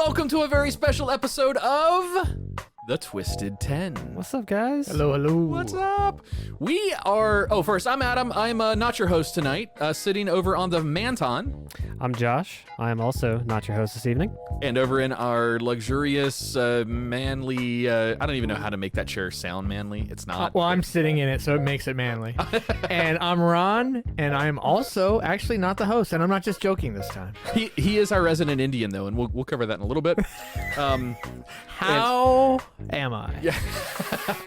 welcome to a very special episode of The Twisted 10. What's up, guys? Hello, hello. What's up? We are... Oh, first, I'm Adam. I'm not your host tonight, sitting over on the Manton. I'm Josh. I am also not your host this evening. And over in our luxurious, manly... I don't even know how to make that chair sound manly. It's not. Well, I'm sitting in it, so it makes it manly. And I'm Ron, and I'm also actually not the host, and I'm not just joking this time. He is our resident Indian, though, and we'll cover that in a little bit. How am I? Yeah,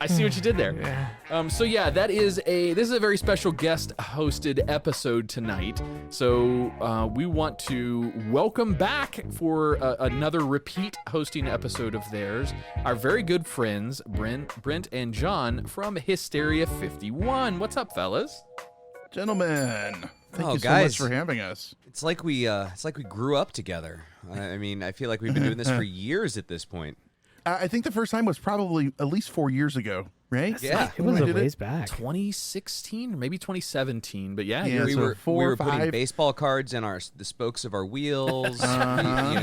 I see what you did there. Yeah. So yeah, this is a very special guest hosted episode tonight. So we want to welcome back for another repeat hosting episode of theirs, our very good friends Brent and John from Hysteria 51. What's up, fellas? Gentlemen, thank you guys. so much for having us. It's like we grew up together. I mean, I feel like we've been doing this for years at this point. I think the first time was probably at least 4 years ago, right? Yeah. It was When a we did ways back. 2016 or maybe 2017, but yeah, Yeah, we so were 4 we or were putting 5. baseball cards in the spokes of our wheels.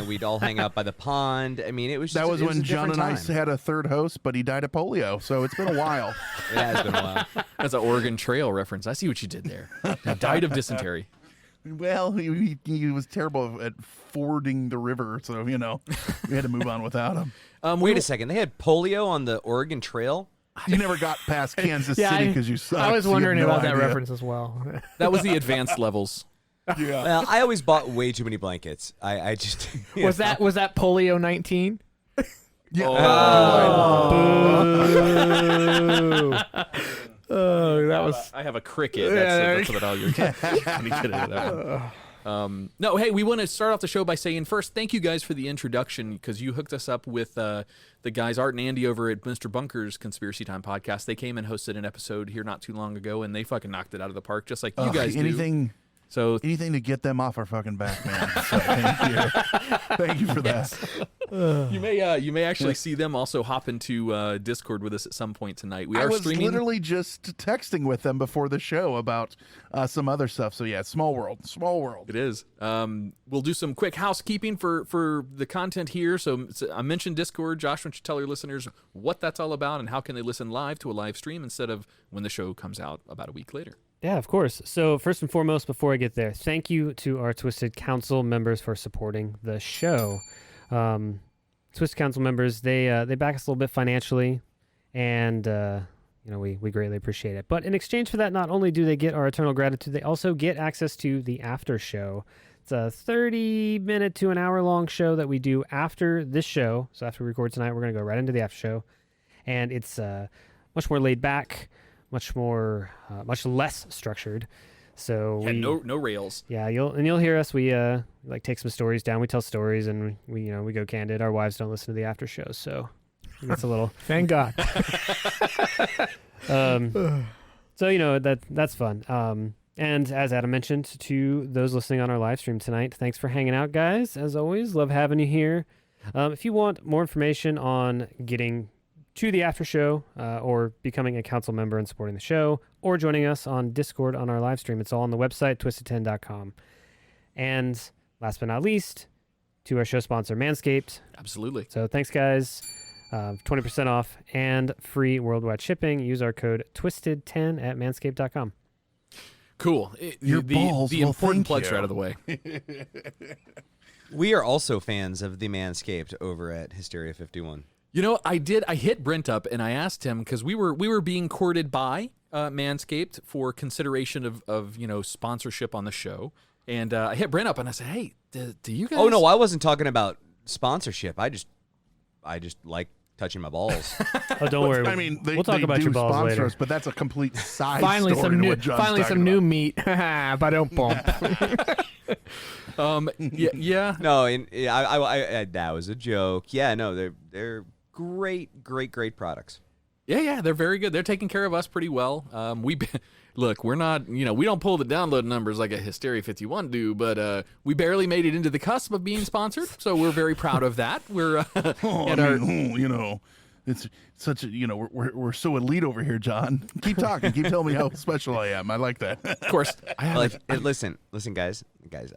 We'd all hang out by the pond. I mean, it was That just, was it when a John different and I time. had a third host, but he died of polio, so it's been a while. Yeah, it's been a while. that's an Oregon Trail reference. I see what you did there. He died of dysentery. Well, he was terrible at fording the river, so, we had to move on without him. Wait a second. They had polio on the Oregon Trail? You never got past Kansas Yeah, City because you sucked. I was so you have wondering no about that idea. reference as well. That was the advanced levels. Yeah. Well, I always bought way too many blankets. I just Was that polio 19? Yeah. Boo. Oh, that was. I have a cricket. That's about all you're going to get out of that one. No, hey, we want to start off the show by saying first, thank you guys for the introduction because you hooked us up with the guys Art and Andy over at Mr. Bunker's Conspiracy Time podcast. They came and hosted an episode here not too long ago, and they fucking knocked it out of the park, just like you guys do. Anything to get them off our fucking back, man. So thank you. Thank you for that. You may actually see them also hop into Discord with us at some point tonight. We I are was streaming. literally just texting with them before the show about some other stuff. So yeah, small world. It is. We'll do some quick housekeeping for the content here. So I mentioned Discord. Josh, why don't you tell your listeners what that's all about and how can they listen live to a live stream instead of when the show comes out about a week later? Yeah, of course. So first and foremost, before I get there, thank you to our Twisted Council members for supporting the show. Twisted Council members, they back us a little bit financially, and we greatly appreciate it. But in exchange for that, not only do they get our eternal gratitude, they also get access to the after show. It's a 30-minute to an hour-long show that we do after this show. So after we record tonight, we're going to go right into the after show, and it's much more laid back, much less structured. So no rails. Yeah, you'll hear us. We take some stories down. We tell stories, and we go candid. Our wives don't listen to the after shows, so it's a little. Thank God. So that's fun. And as Adam mentioned, to those listening on our live stream tonight, thanks for hanging out, guys. As always, love having you here. If you want more information on getting to the after show or becoming a council member and supporting the show or joining us on Discord on our live stream, it's all on the website, twisted10.com. And last but not least, to our show sponsor, Manscaped. Absolutely. So thanks, guys. 20% off and free worldwide shipping. Use our code TWISTED10 at manscaped.com. Cool. Your balls the will important thank plugs you. are out of the way. We are also fans of the Manscaped over at Hysteria 51. I hit Brent up and I asked him because we were being courted by Manscaped for consideration of sponsorship on the show, and I hit Brent up and I said, hey, do you guys? Oh no, I wasn't talking about sponsorship. I just like touching my balls. Oh, don't worry. I mean, we'll talk about your balls sponsor later. us, but that's a complete side Finally, story some to what John's talking new about. meat. But don't bump. Yeah. No, and I that was a joke. Yeah, no, they're great products. Yeah, they're very good. They're taking care of us pretty well. Look, we're not, we don't pull the download numbers like a Hysteria 51 do, but we barely made it into the cusp of being sponsored, so we're very proud of that. We're it's such a we're so elite over here, John. Keep talking, keep telling me how special I am. I like that. of course. Listen, guys.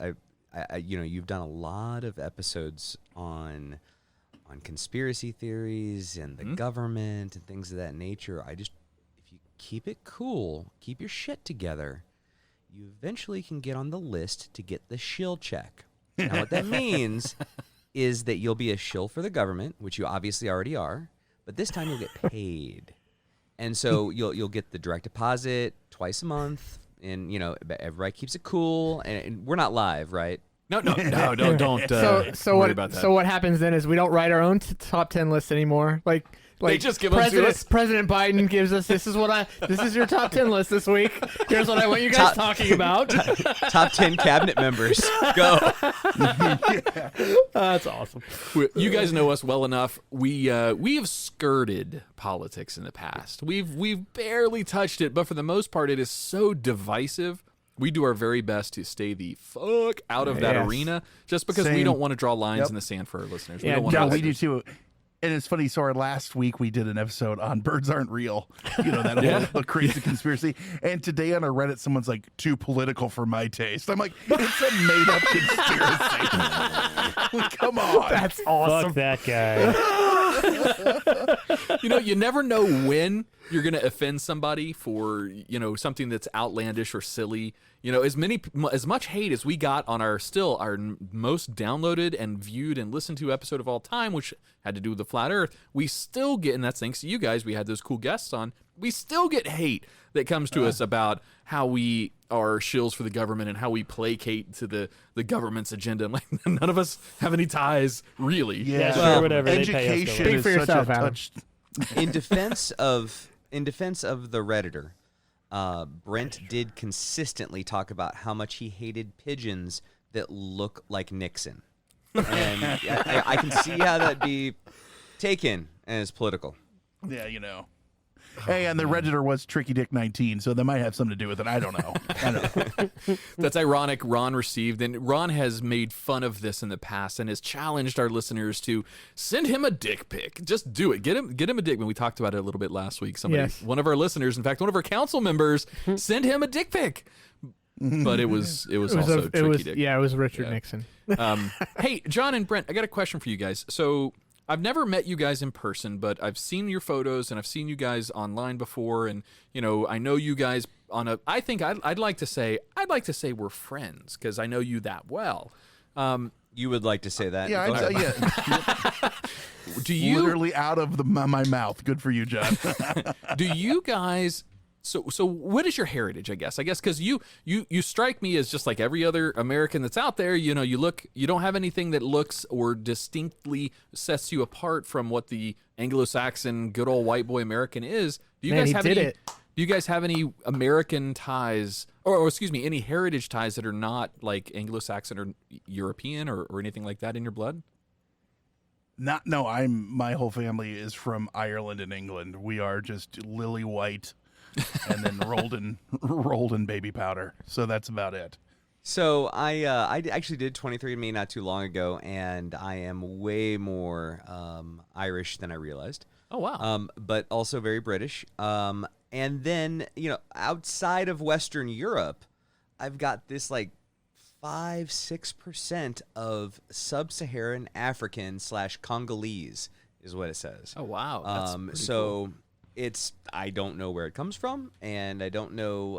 I you've done a lot of episodes on conspiracy theories and the government and things of that nature. If you keep it cool, keep your shit together, you eventually can get on the list to get the shill check. Now, what that means is that you'll be a shill for the government, which you obviously already are, but this time you'll get paid. And so you'll get the direct deposit twice a month, and everybody keeps it cool. And we're not live, right? No, don't. So what happens then is we don't write our own top 10 lists anymore. Like they just give them to us. President Biden gives us this is your top 10 list this week. Here's what I want you guys talking about. Top 10 cabinet members. Go. That's awesome. You guys know us well enough. We have skirted politics in the past. We've barely touched it, but for the most part, it is so divisive. We do our very best to stay the fuck out of that arena, just because we don't want to draw lines in the sand for our listeners. We do too. And it's funny. So last week we did an episode on birds aren't real. That whole crazy conspiracy. And today on our Reddit, someone's like, too political for my taste. I'm like, it's a made up conspiracy. Come on. That's awesome. Fuck that guy. You never know when you're going to offend somebody for, something that's outlandish or silly. As much hate as we got on our most downloaded and viewed and listened to episode of all time, which had to do with the flat earth, we still get, and that's thanks to you guys, we had those cool guests on, we still get hate that comes to us about how we are shills for the government and how we placate to the government's agenda. And none of us have any ties, really. Yeah, sure, whatever. Education Speak is for yourself, such a Adam. touch. In defense of the Redditor, Brent did consistently talk about how much he hated pigeons that look like Nixon. And I can see how that'd be taken as political. Yeah, Hey, and the Redditor was Tricky Dick 19, so that might have something to do with it. I don't know. That's ironic. Ron received, and Ron has made fun of this in the past and has challenged our listeners to send him a dick pic. Just do it. Get him a dick. When we talked about it a little bit last week, one of our listeners, in fact, one of our council members, sent him a dick pic. But it was also Tricky Dick. Yeah, it was Richard Nixon. Hey, John and Brent, I got a question for you guys. So I've never met you guys in person, but I've seen your photos and I've seen you guys online before, and I know you guys I think I'd like to say we're friends because I know you that well. You would like to say that? Yeah, Do you literally out of my mouth? Good for you, John. Do you guys? So what is your heritage? I guess because you strike me as just like every other American that's out there. You don't have anything that looks or distinctly sets you apart from what the Anglo-Saxon good old white boy American is. Do you guys have any American ties, or excuse me, any heritage ties that are not like Anglo-Saxon or European or anything like that in your blood? No, my whole family is from Ireland and England. We are just lily white. And then rolled in baby powder. So that's about it. So I actually did 23andMe not too long ago, and I am way more Irish than I realized. Oh wow! But also very British. And then outside of Western Europe, I've got this like 5-6% of sub-Saharan African / Congolese is what it says. Oh wow! That's pretty cool. I don't know where it comes from, and I don't know,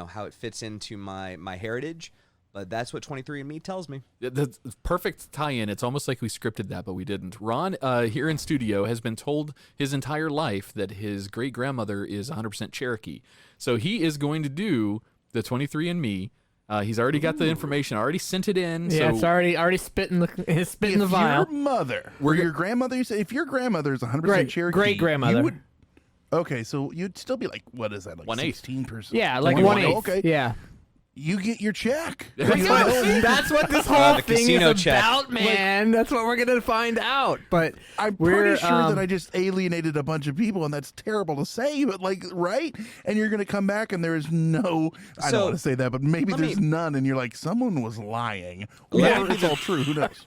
how it fits into my heritage, but that's what 23andMe tells me. That's perfect tie-in. It's almost like we scripted that, but we didn't. Ron, here in studio, has been told his entire life that his great-grandmother is 100% Cherokee. So he is going to do the 23andMe. He's already got the information. Already sent it in. Yeah, so it's already spitting the vial. If your mother, your grandmother, if your grandmother is 100% Cherokee, great-grandmother. You would, okay, so you'd still be like, what is that, like 16%? Yeah, like 1/8. 1/8. Okay, yeah. You get your check. That's what this whole the thing casino is check. about, man. That's what we're gonna find out. But I'm pretty sure that I just alienated a bunch of people, and that's terrible to say, but right? And you're gonna come back, and there's no. I don't want to say that, but maybe there's none, and you're like, someone was lying, or it's all true. Who knows?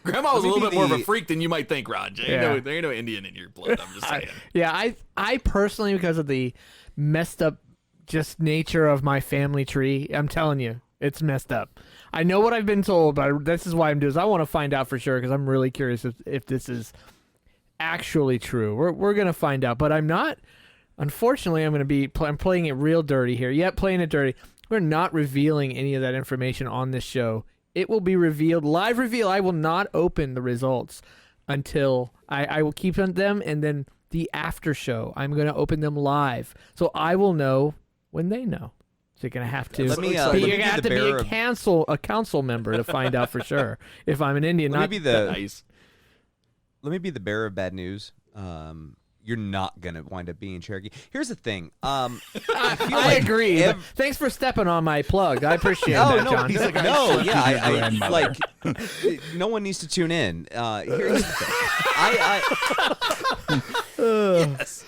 Grandma was a little bit more of a freak than you might think, Rod. There ain't no Indian in your blood. I'm just saying. I personally, because of the messed up just nature of my family tree, I'm telling you, It's messed up. I know what I've been told, but this is why I'm doing this. I want to find out for sure because I'm really curious if this is actually true. We're going to find out, but I'm not. Unfortunately, I'm playing it real dirty here. Yep, playing it dirty. We're not revealing any of that information on this show. It will be revealed, live reveal. I will not open the results until I will keep them, and then the after show, I'm going to open them live. So I will know when they know. So you're going to have to be a council member to find out for sure if I'm an Indian. Let me be the bearer of bad news. You're not going to wind up being Cherokee. Here's the thing. I agree. Thanks for stepping on my plug. I appreciate that, John. He's like, no one needs to tune in. Here's the thing. Yes.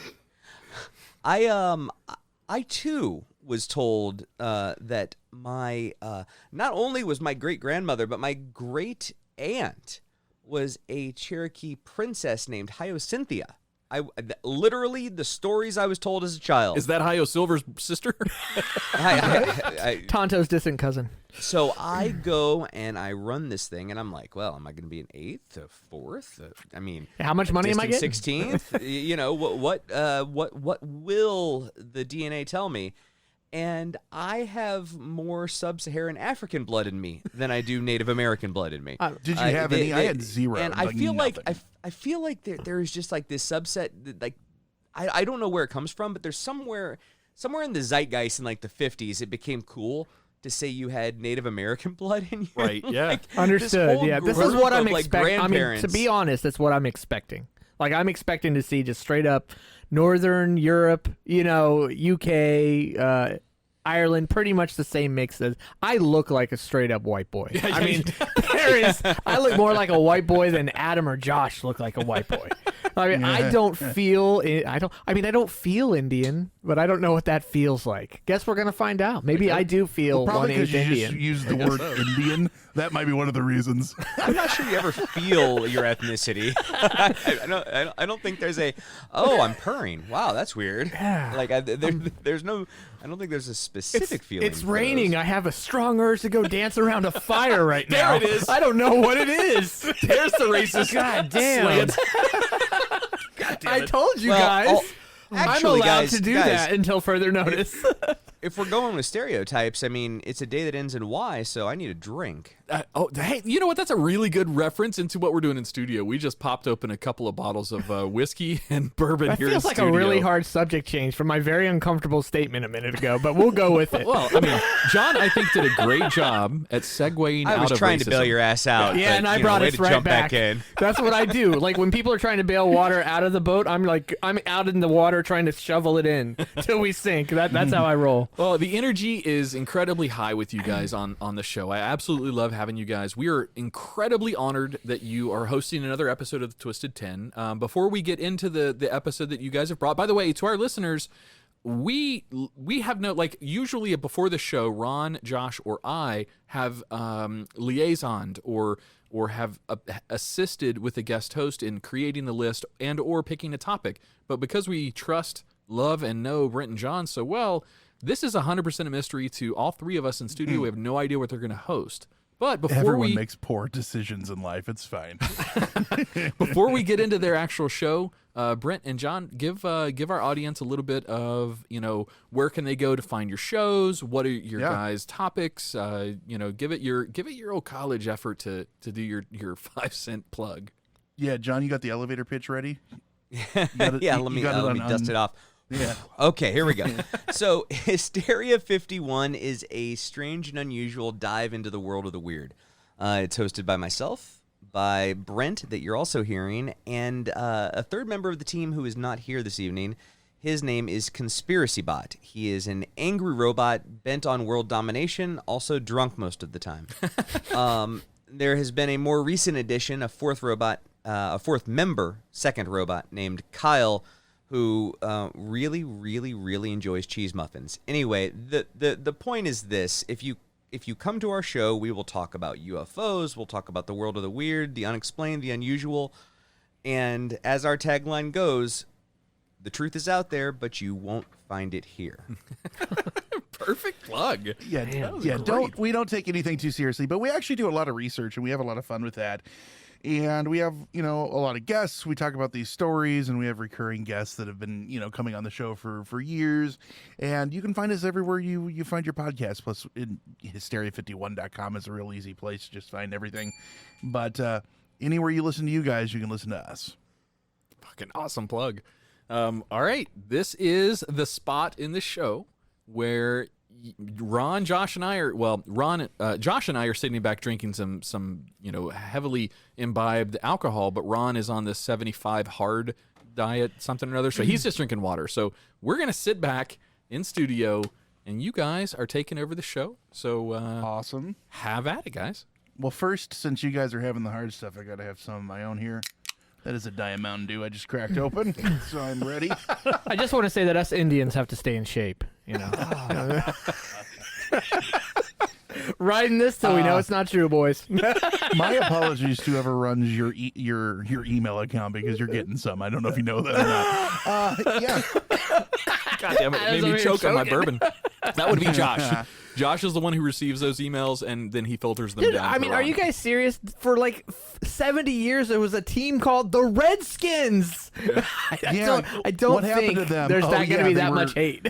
I too was told that my not only was my great grandmother, but my great aunt was a Cherokee princess named Hyacynthia. Literally the stories I was told as a child. Is that Hyo Silver's sister? Tonto's distant cousin. So I go and I run this thing, and I'm like, well, am I going to be an 8th, a 4th? I mean, how much money am I getting? 16th? You know, what will the DNA tell me? And I have more sub-Saharan African blood in me than I do Native American blood in me. Did you have any? I had zero. And I feel I feel like there is just like this subset that, like, I don't know where it comes from, but there's somewhere in the zeitgeist in like the 50s it became cool to say you had Native American blood in you. Right, yeah. Like, Understood. This is what I'm expecting. I mean, to be honest, that's what I'm expecting. Like, I'm expecting to see just straight up Northern Europe, UK, Ireland, pretty much the same mix as I look like a straight up white boy. I mean, I look more like a white boy than Adam or Josh look like a white boy. I mean, I don't feel Indian, but I don't know what that feels like. Guess we're gonna find out. Maybe I do feel probably because you Indian. just use the word Indian. That might be one of the reasons. I'm not sure you ever feel your ethnicity. I don't think there's I'm purring. Wow, that's weird. Yeah. Like there's no. I don't think there's a specific feeling. It's raining. I have a strong urge to go dance around a fire right now. There it is. I don't know what it is. There's the racist. God damn. slant. God damn it. I told you guys. I'm allowed to do that until further notice. If we're going with stereotypes, I mean, it's a day that ends in Y, so I need a drink. Hey, you know what? That's a really good reference into what we're doing in studio. We just popped open a couple of bottles of whiskey and bourbon that here in feels like studio. a really hard subject change from my very uncomfortable statement a minute ago, but we'll go with it. Well, I mean, John, I think, did a great job at segueing out of I was trying racism. to bail your ass out. Yeah, but, and I brought us right back in. That's what I do. Like, when people are trying to bail water out of the boat, I'm out in the water trying to shovel it in till we sink. That's how I roll. Well, the energy is incredibly high with you guys on the show. I absolutely love having you guys. We are incredibly honored that you are hosting another episode of the Twisted 10. Before we get into the episode that you guys have brought, by the way, to our listeners, we have usually before the show, Ron, Josh, or I have liaisoned or have assisted with the guest host in creating the list and or picking a topic. But because we trust, love, and know Brent and John so well, this is 100% a mystery to all three of us in studio. We have no idea what they're going to host. But before everyone makes poor decisions in life, it's fine. Before we get into their actual show, Brent and John, give our audience a little bit of, where can they go to find your shows? What are your guys' topics? Give it your old college effort to do your 5 cent plug. Yeah, John, you got the elevator pitch ready? Let me dust it off. Yeah. Okay, here we go. So, Hysteria 51 is a strange and unusual dive into the world of the weird. It's hosted by myself, by Brent, that you're also hearing, and a third member of the team who is not here this evening. His name is Conspiracy Bot. He is an angry robot bent on world domination, also drunk most of the time. There has been a more recent addition, a fourth member, second robot, named Kyle, who really, really, really enjoys cheese muffins. Anyway, the point is this: if you come to our show, we will talk about UFOs, we'll talk about the world of the weird, the unexplained, the unusual, and as our tagline goes, the truth is out there, but you won't find it here. Perfect plug. Yeah, Man, yeah. We don't take anything too seriously, but we actually do a lot of research and we have a lot of fun with that. And we have, a lot of guests. We talk about these stories, and we have recurring guests that have been, coming on the show for years. And you can find us everywhere you find your podcast. Plus, Hysteria51.com is a real easy place to just find everything. But anywhere you listen to you guys, you can listen to us. Fucking awesome plug. All right, this is the spot in the show where Josh and I are sitting back drinking some heavily imbibed alcohol, but Ron is on this 75 hard diet, something or other. So he's just drinking water. So we're gonna sit back in studio, and you guys are taking over the show. So awesome. Have at it, guys. Well, first, since you guys are having the hard stuff, I got to have some of my own here. That is a Diet Mountain Dew I just cracked open, so I'm ready. I just want to say that us Indians have to stay in shape, Riding this till we know it's not true, boys. My apologies to whoever runs your email account, because you're getting some. I don't know if you know that or not. Yeah. God damn it. It made me choke on my bourbon. That would be Josh. Josh is the one who receives those emails, and then he filters them down. I mean, are you guys serious? For 70 years, there was a team called the Redskins. I don't what happened think to them? there's not going to be that much hate.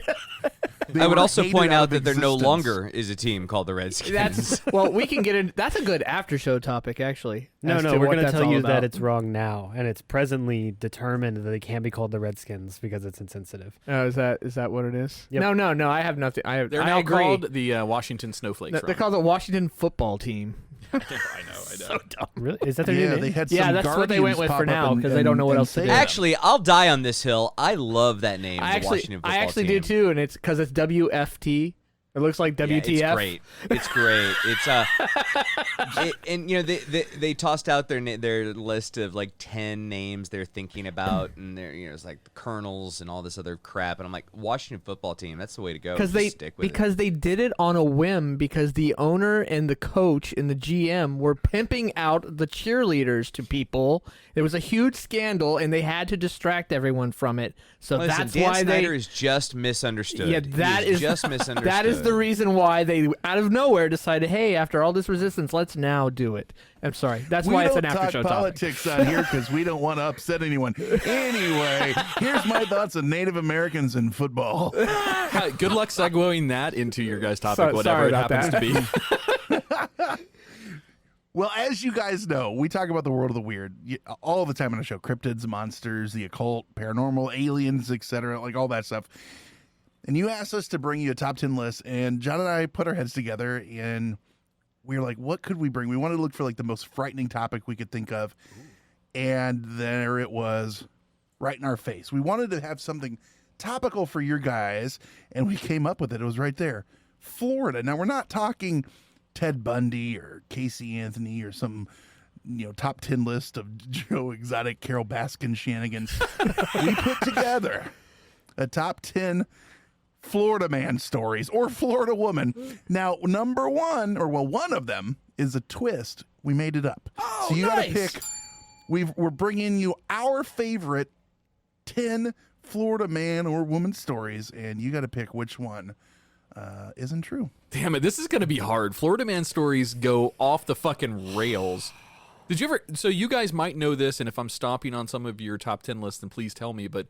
I would also point out that there no existence. longer is a team called the Redskins. We can get in. That's a good after show topic, actually. No, as we're to going what to that's tell all you about. that it's wrong now, and it's presently determined that they can't be called the Redskins because it's insensitive. Oh, is that what it is? Yep. No. I have nothing. They're I now agree. called the Washington Snowflakes. They're called the Washington Football Team. I know. So dumb. Really? Is that their new Yeah, name? they had some Yeah, that's what they went Guardians with pop for up now, and- 'cause they don't know what and else to say do. that. Actually, I'll die on this hill. I love that name, the Washington Football I actually Team. do too, and it's because it's WFT. It looks like WTF. Yeah, it's great. It's they tossed out their list of 10 names they're thinking about, and it's like the Colonels and all this other crap, and I'm like, Washington Football Team, that's the way to go. Stick with it. They did it on a whim, because the owner and the coach and the GM were pimping out the cheerleaders to people. It was a huge scandal, and they had to distract everyone from it. So Listen, that's Dan why Snyder is just misunderstood. Yeah, He is just misunderstood. That is the reason why they, out of nowhere, decided, hey, after all this resistance, let's now do it. I'm sorry. That's why it's an after-show We don't talk topic. politics on here because we don't want to upset anyone. Anyway, here's my thoughts on Native Americans in football. Good luck segueing that into your guys' topic, Sorry whatever it about happens that. to be. Well, as you guys know, we talk about the world of the weird all the time on the show. Cryptids, monsters, the occult, paranormal, aliens, etc., all that stuff. And you asked us to bring you a top 10 list, and John and I put our heads together, and we were like, what could we bring? We wanted to look for the most frightening topic we could think of. And there it was, right in our face. We wanted to have something topical for your guys, and we came up with it. It was right there. Florida. Now, we're not talking Ted Bundy or Casey Anthony or some top 10 list of Joe Exotic, Carol Baskin shenanigans. We put together a top 10 Florida man stories or Florida woman. Now, number one, one of them is a twist. We made it up. Oh, so you got to nice. pick. We're bringing you our favorite 10 Florida man or woman stories, and you got to pick which one isn't true. Damn it, this is going to be hard. Florida man stories go off the fucking rails. Did you ever... So you guys might know this, and if I'm stopping on some of your top 10 lists, then please tell me, but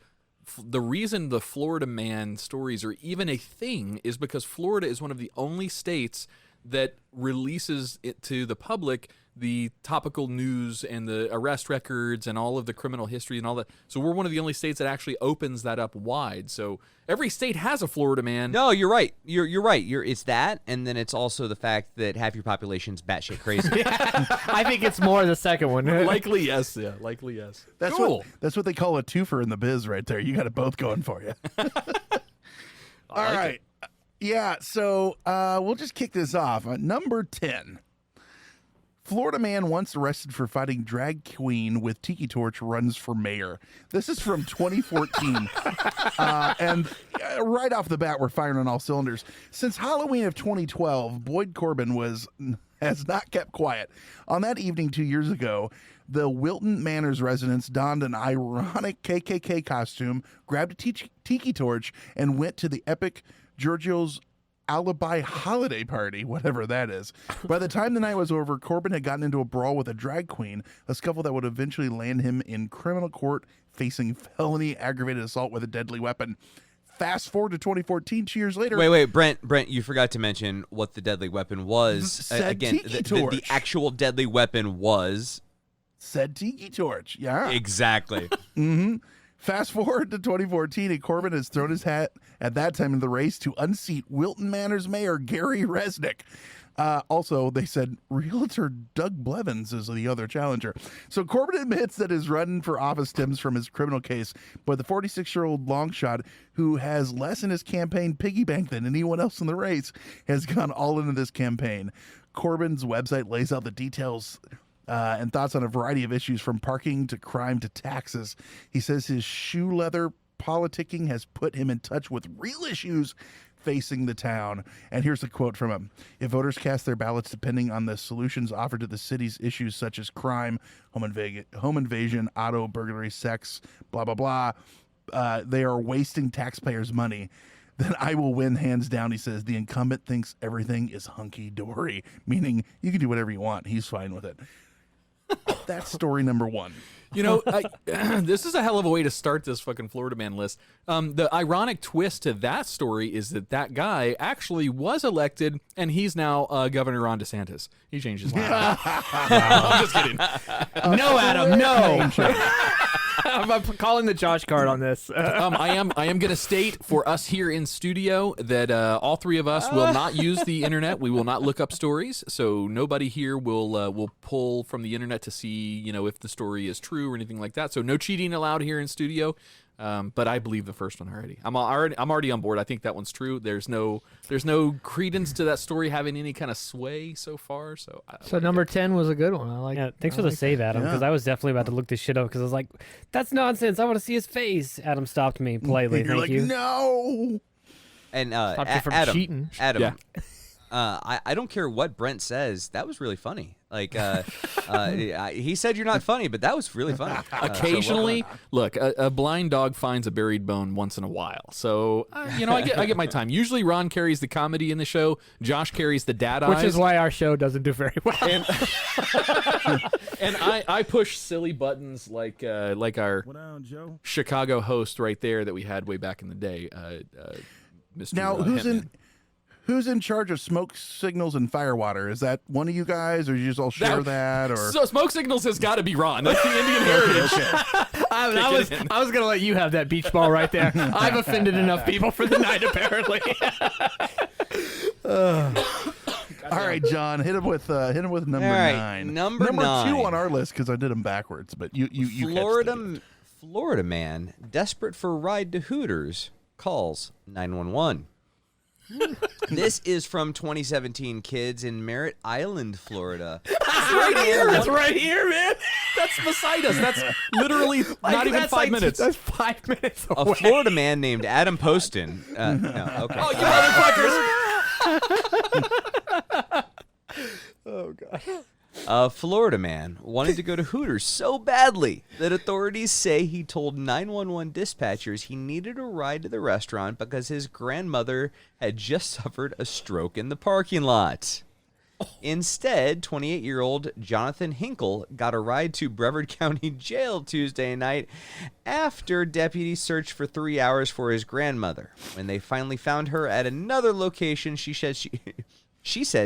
the reason the Florida man stories are even a thing is because Florida is one of the only states that releases it to the public, the topical news and the arrest records and all of the criminal history and all that. So we're one of the only states that actually opens that up wide. So every state has a Florida man. No, you're right. You're right. It's that, and then it's also the fact that half your population's batshit crazy. I think it's more the second one. Likely yes. Yeah, likely yes. That's cool. That's what they call a twofer in the biz right there. You got it both going for you. All right. Yeah, so we'll just kick this off. Number 10. Florida man once arrested for fighting drag queen with tiki torch runs for mayor. This is from 2014. And right off the bat, we're firing on all cylinders. Since Halloween of 2012, Boyd Corbin has not kept quiet. On that evening 2 years ago, the Wilton Manors residents donned an ironic KKK costume, grabbed a tiki torch, and went to the epic Giorgio's alibi holiday party, whatever that is. By the time the night was over, Corbin had gotten into a brawl with a drag queen, a scuffle that would eventually land him in criminal court facing felony aggravated assault with a deadly weapon. Fast forward to 2014, 2 years later. Wait, Brent, you forgot to mention what the deadly weapon was. Said Again, tiki the torch. actual deadly weapon was... Said tiki torch, yeah. Exactly. Fast forward to 2014, and Corbin has thrown his hat at that time in the race to unseat Wilton Manor's mayor, Gary Resnick. Also, they said Realtor Doug Blevins is the other challenger. So Corbin admits that his run for office stems from his criminal case, but the 46-year-old longshot, who has less in his campaign piggy bank than anyone else in the race, has gone all into this campaign. Corbin's website lays out the details and thoughts on a variety of issues from parking to crime to taxes. He says his shoe leather politicking has put him in touch with real issues facing the town. And here's a quote from him. If voters cast their ballots depending on the solutions offered to the city's issues such as crime, home invasion, auto burglary, sex, blah, blah, blah, they are wasting taxpayers' money, then I will win hands down. He says the incumbent thinks everything is hunky-dory, meaning you can do whatever you want. He's fine with it. That's story number one. You know, this is a hell of a way to start this fucking Florida man list. The ironic twist to that story is that guy actually was elected, and he's now Governor Ron DeSantis. He changed his mind. I'm just kidding. No, Adam, no. I'm calling the Josh card on this. I am going to state for us here in studio that all three of us will not use the internet. We will not look up stories, so nobody here will pull from the internet to see, if the story is true or anything like that. So no cheating allowed here in studio. But I believe the first one already. I'm already on board. I think that one's true. There's no credence to that story having any kind of sway so far. So number 10 was a good one. I like. Yeah, thanks for the save, Adam, because I was definitely about to look this shit up because I was like, "That's nonsense. I want to see his face." Adam stopped me politely. You're Thank like, you. no. And Stopped you from Adam, cheating. Adam, Yeah. I don't care what Brent says. That was really funny. Like, he said you're not funny, but that was really funny. Occasionally, look, a blind dog finds a buried bone once in a while. So, I get my time. Usually Ron carries the comedy in the show. Josh carries the dad eyes. Which is why our show doesn't do very well. And I push silly buttons like our Chicago host right there that we had way back in the day, Mr. Now, Hetman. who's in charge of smoke signals and firewater? Is that one of you guys, or you just all share that? Or So smoke signals has got to be Ron. That's the Indian heritage. I was going to let you have that beach ball right there. I've offended enough people for the night, apparently. all right, John, hit him with number All right, 9. number 2 9. on our list because I did them backwards. But you Florida man desperate for ride to Hooters calls 911. This is from 2017 kids in Merritt Island, Florida. That's right here. That's right here, man. That's beside us. That's literally not even 5 minutes. That's 5 minutes A away. Florida man named Adam Poston. No, okay. Oh, you motherfuckers! Oh, God. A Florida man wanted to go to Hooters so badly that authorities say he told 911 dispatchers he needed a ride to the restaurant because his grandmother had just suffered a stroke in the parking lot. Instead, 28-year-old Jonathan Hinkle got a ride to Brevard County Jail Tuesday night after deputies searched for 3 hours for his grandmother. When they finally found her at another location, she said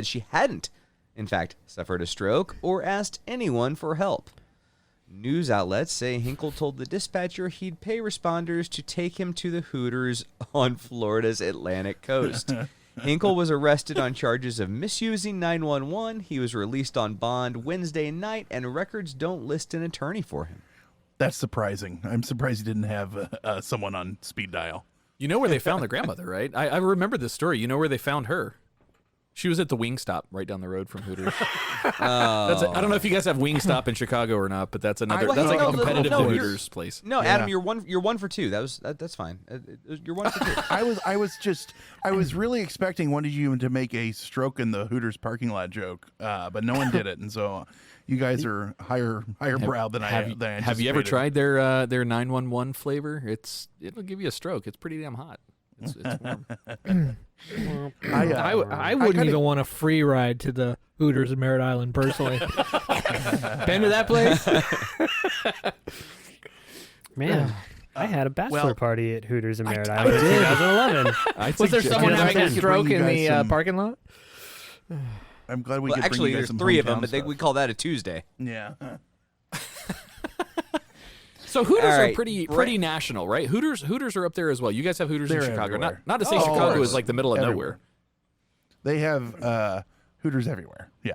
she hadn't, in fact, suffered a stroke or asked anyone for help. News outlets say Hinkle told the dispatcher he'd pay responders to take him to the Hooters on Florida's Atlantic coast. Hinkle was arrested on charges of misusing 911. He was released on bond Wednesday night, and records don't list an attorney for him. That's surprising. I'm surprised he didn't have someone on speed dial. You know where they found the grandmother, right? I remember this story. You know where they found her? She was at the Wingstop right down the road from Hooters. I don't know if you guys have Wingstop in Chicago or not, but that's another. That's like a competitive Hooters place. No, Yeah. Adam, you're 1 for 2. That's fine. You're 1 for 2. I was really expecting one of you to make a stroke in the Hooters parking lot joke, but no one did it, and so you guys are higher brow than I Have you ever tried their 911 flavor? It'll give you a stroke. It's pretty damn hot. It's warm. I wouldn't even want a free ride to the Hooters in Merritt Island personally. Been to that place? Man, I had a bachelor Well, party at Hooters in Merritt Island in 2011. Was there someone having a 2010. stroke in the some- parking lot? I'm glad we Well, could actually, bring you guys there's some 3 of them, hometown but stuff. we call that a Tuesday. Yeah. So Hooters All are right, pretty national, right? Hooters are up there as well. You guys have Hooters in They're Chicago. everywhere. Not to say Oh, of Chicago course. is like the middle of Everywhere. nowhere. They have Hooters everywhere. Yeah.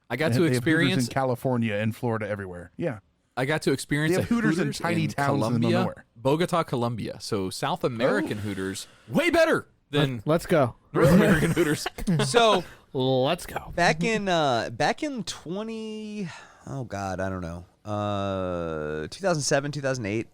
I got They to have Hooters experience in California and Florida everywhere. Yeah. I got to experience They have a Hooters in tiny towns in the middle of Colombia, nowhere. Bogota, Colombia. So South American Hooters, way better than Let's go. North American Hooters. So Let's go. back in 20, oh God, I don't know, 2007, 2008,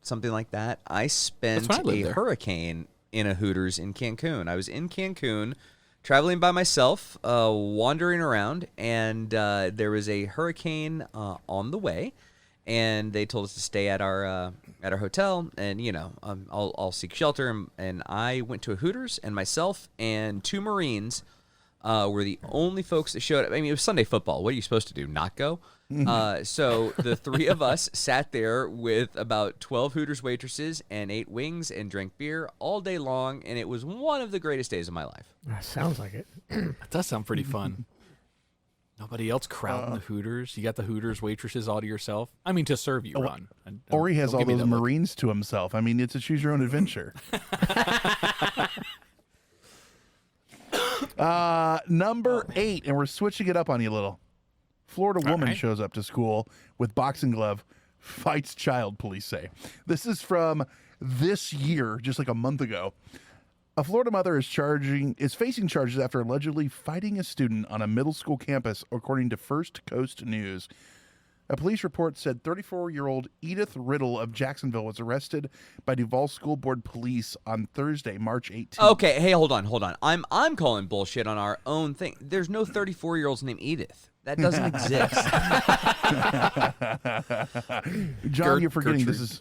something like that. I spent when I lived a there. hurricane in a Hooters in Cancun. I was in Cancun, traveling by myself, wandering around, and there was a hurricane on the way, and they told us to stay at our hotel, and I'll seek shelter, and I went to a Hooters, and myself and 2 Marines were the only folks that showed up. I mean, it was Sunday football. What are you supposed to do? Not go? So the 3 of us sat there with about 12 Hooters waitresses and 8 wings and drank beer all day long, and it was one of the greatest days of my life. Sounds like it. That does sound pretty fun. Nobody else crowding the Hooters. You got the Hooters waitresses all to yourself. I mean, to serve you, Ron. Or he has Don't all give me those that look. Marines to himself. I mean, it's a choose your own adventure. Number 8, and we're switching it up on you a little. Florida woman shows up to school with boxing glove, fights child, police say. This is from this year, just like a month ago. A Florida mother is facing charges after allegedly fighting a student on a middle school campus, according to First Coast News. A police report said 34-year-old Edith Riddle of Jacksonville was arrested by Duval School Board police on Thursday, March 18th. Okay, hey, hold on. I'm calling bullshit on our own thing. There's no 34-year-olds named Edith. That doesn't exist. John, you're forgetting Gertrude.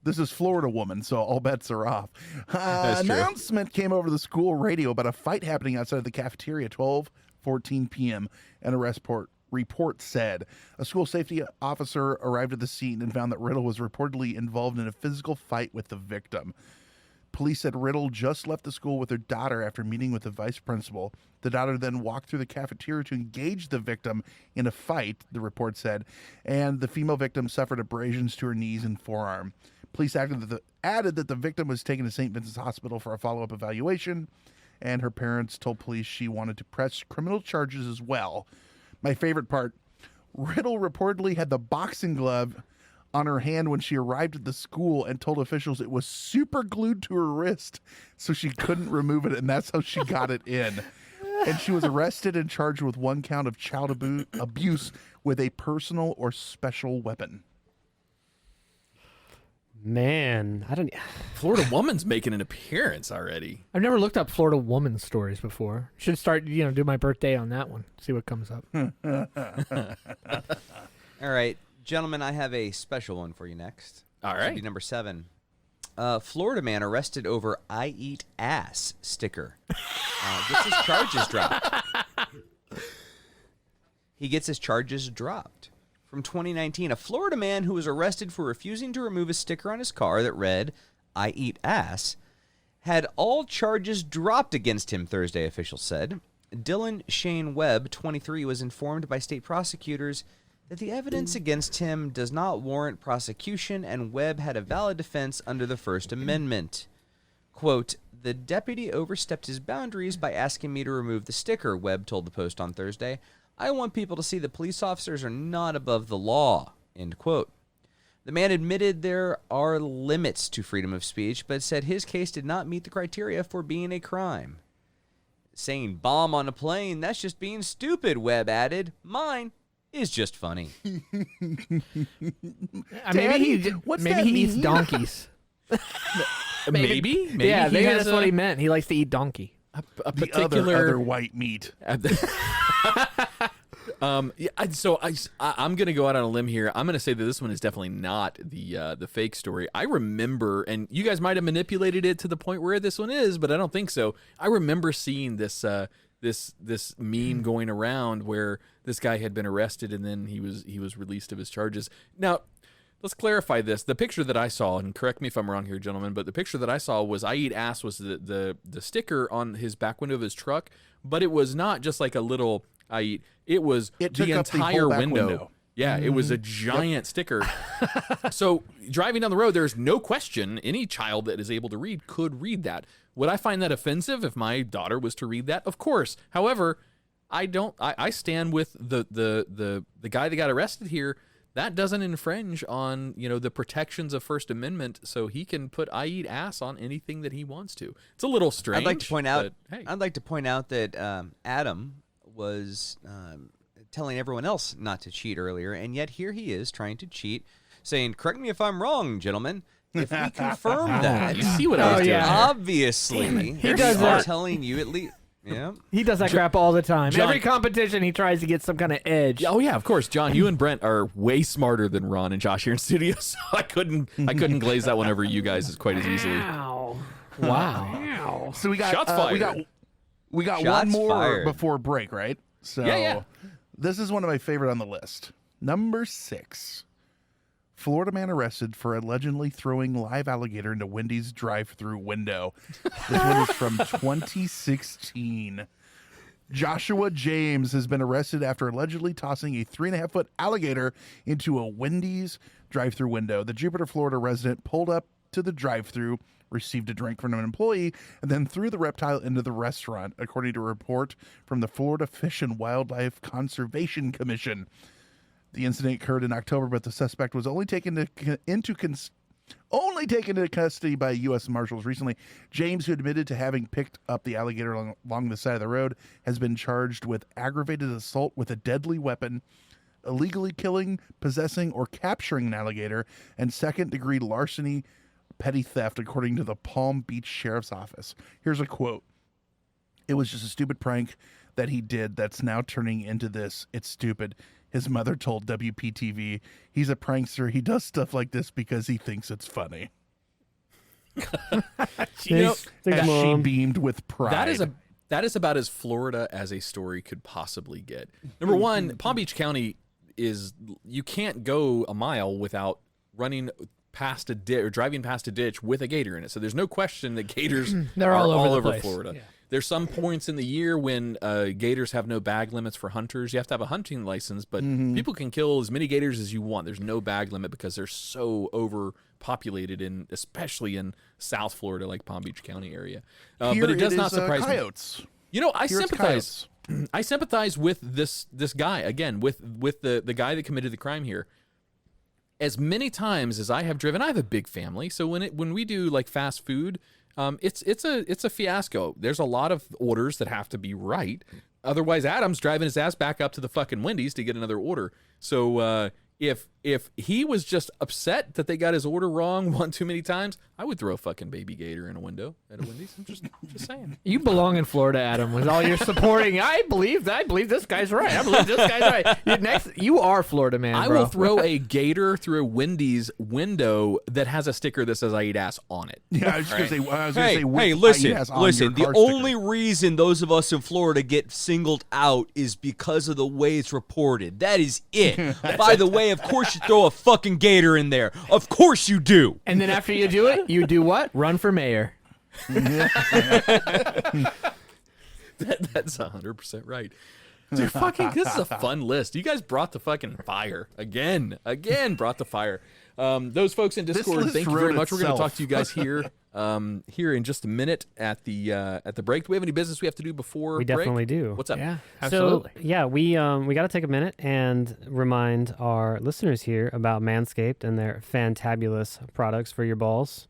this is Florida woman, so all bets are off. That's true. Announcement came over the school radio about a fight happening outside of the cafeteria at 12:14 p.m. An arrest report said a school safety officer arrived at the scene and found that Riddle was reportedly involved in a physical fight with the victim. Police said Riddle just left the school with her daughter after meeting with the vice principal. The daughter then walked through the cafeteria to engage the victim in a fight, the report said, and the female victim suffered abrasions to her knees and forearm. Police added that the victim was taken to St. Vincent's Hospital for a follow-up evaluation, and her parents told police she wanted to press criminal charges as well. My favorite part, Riddle reportedly had the boxing glove on her hand when she arrived at the school and told officials it was super glued to her wrist so she couldn't remove it, and that's how she got it in. And she was arrested and charged with 1 count of child abuse with a personal or special weapon. Man, I don't. Florida woman's making an appearance already. I've never looked up Florida woman stories before. Should start, do my birthday on that one. See what comes up. All right, gentlemen, I have a special one for you next. All This would be right. number 7. Florida man arrested over "I eat ass" sticker. Gets his charges dropped. He gets his charges dropped. From 2019, a Florida man who was arrested for refusing to remove a sticker on his car that read, "I eat ass," had all charges dropped against him, Thursday, officials said. Dylan Shane Webb, 23, was informed by state prosecutors that the evidence against him does not warrant prosecution, and Webb had a valid defense under the First Amendment. Quote, "The deputy overstepped his boundaries by asking me to remove the sticker," Webb told the Post on Thursday. "I want people to see that police officers are not above the law," end quote. The man admitted there are limits to freedom of speech, but said his case did not meet the criteria for being a crime. Saying bomb on a plane, that's just being stupid, Webb added. Mine is just funny. Daddy, what's maybe that he eats mean? donkeys. Maybe Yeah, he maybe has that's what he meant. He likes to eat donkey. a The particular other white meat. I'm gonna go out on a limb here. I'm gonna say that this one is definitely not the fake story. I remember, and you guys might have manipulated it to the point where this one is, but I don't think so. I remember seeing this this meme going around where this guy had been arrested and then he was released of his charges. Now, let's clarify this. The picture that I saw, and correct me if I'm wrong here, gentlemen, but the picture that I saw was I Eat Ass was the sticker on his back window of his truck, but it was not just like a little I Eat. It was the entire window. Yeah, it was a giant sticker. So driving down the road, there's no question any child that is able to read could read that. Would I find that offensive if my daughter was to read that? Of course. However, I don't. I stand with the guy that got arrested here. That doesn't infringe on the protections of First Amendment, so he can put "I eat ass" on anything that he wants to. It's a little strange. I'd like to point out. Hey. I'd like to point out that Adam was telling everyone else not to cheat earlier, and yet here he is trying to cheat, saying, "Correct me if I'm wrong, gentlemen. If we confirm that, You see what I was doing? yeah. obviously, He does I'm that. telling you at least." Yeah. He does that crap all the time. John- Every competition, he tries to get some kind of edge. Oh yeah, of course, John. You and Brent are way smarter than Ron and Josh here in studio, so I couldn't glaze that one over you guys as quite as easily. Wow. Wow. So we got Shots fired. we got Shots one more fired. before break, right? So Yeah. this is one of my favorite on the list. Number 6. Florida man arrested for allegedly throwing live alligator into Wendy's drive-through window. This one is from 2016. Joshua James has been arrested after allegedly tossing a 3.5-foot alligator into a Wendy's drive-through window. The Jupiter, Florida resident pulled up to the drive-through, received a drink from an employee, and then threw the reptile into the restaurant, according to a report from the Florida Fish and Wildlife Conservation Commission. The incident occurred in October, but the suspect was only taken into custody by U.S. Marshals recently. James, who admitted to having picked up the alligator along the side of the road, has been charged with aggravated assault with a deadly weapon, illegally killing, possessing, or capturing an alligator, and second-degree larceny, petty theft, according to the Palm Beach Sheriff's Office. Here's a quote. "It was just a stupid prank that he did that's now turning into this. It's stupid." His mother told WPTV, "He's a prankster. He does stuff like this because he thinks it's funny." Thanks, As she Mom. beamed with pride. That is about as Florida as a story could possibly get. Number one, Palm Beach County you can't go a mile without running past a ditch or driving past a ditch with a gator in it. So there's no question that gators They're are all over the place. Florida. Yeah. There's some points in the year when gators have no bag limits for hunters. You have to have a hunting license, but people can kill as many gators as you want. There's no bag limit because they're so overpopulated, especially in South Florida, like Palm Beach County area. Here But it does not surprise me. coyotes. I Here it's sympathize. coyotes. I sympathize with this guy again, with the guy that committed the crime here. As many times as I have driven, I have a big family, so when we do like fast food, it's a fiasco. There's a lot of orders that have to be right. Otherwise, Adam's driving his ass back up to the fucking Wendy's to get another order. So if he was just upset that they got his order wrong one too many times, I would throw a fucking baby gator in a window at a Wendy's. I'm just saying. You belong in Florida, Adam, with all your supporting. I believe this guy's right. I believe this guy's right. You are Florida man, I bro. will throw a gator through a Wendy's window that has a sticker that says "I eat ass" on it. Yeah, I was going to say. Hey, listen. The only reason those of us in Florida get singled out is because of the way it's reported. That is it. By the way, of course you throw a fucking gator in there. Of course you do. And then after you do it, you do what? Run for mayor. That's 100% right. Dude, this is a fun list. You guys brought the fucking fire again. Brought the fire. Those folks in Discord, list thank you very wrote much. We're going to talk itself. to you guys here in just a minute at the break. Do we have any business we have to do before We break? definitely do. What's up? Yeah, absolutely. So yeah, we got to take a minute and remind our listeners here about Manscaped and their fantabulous products for your balls.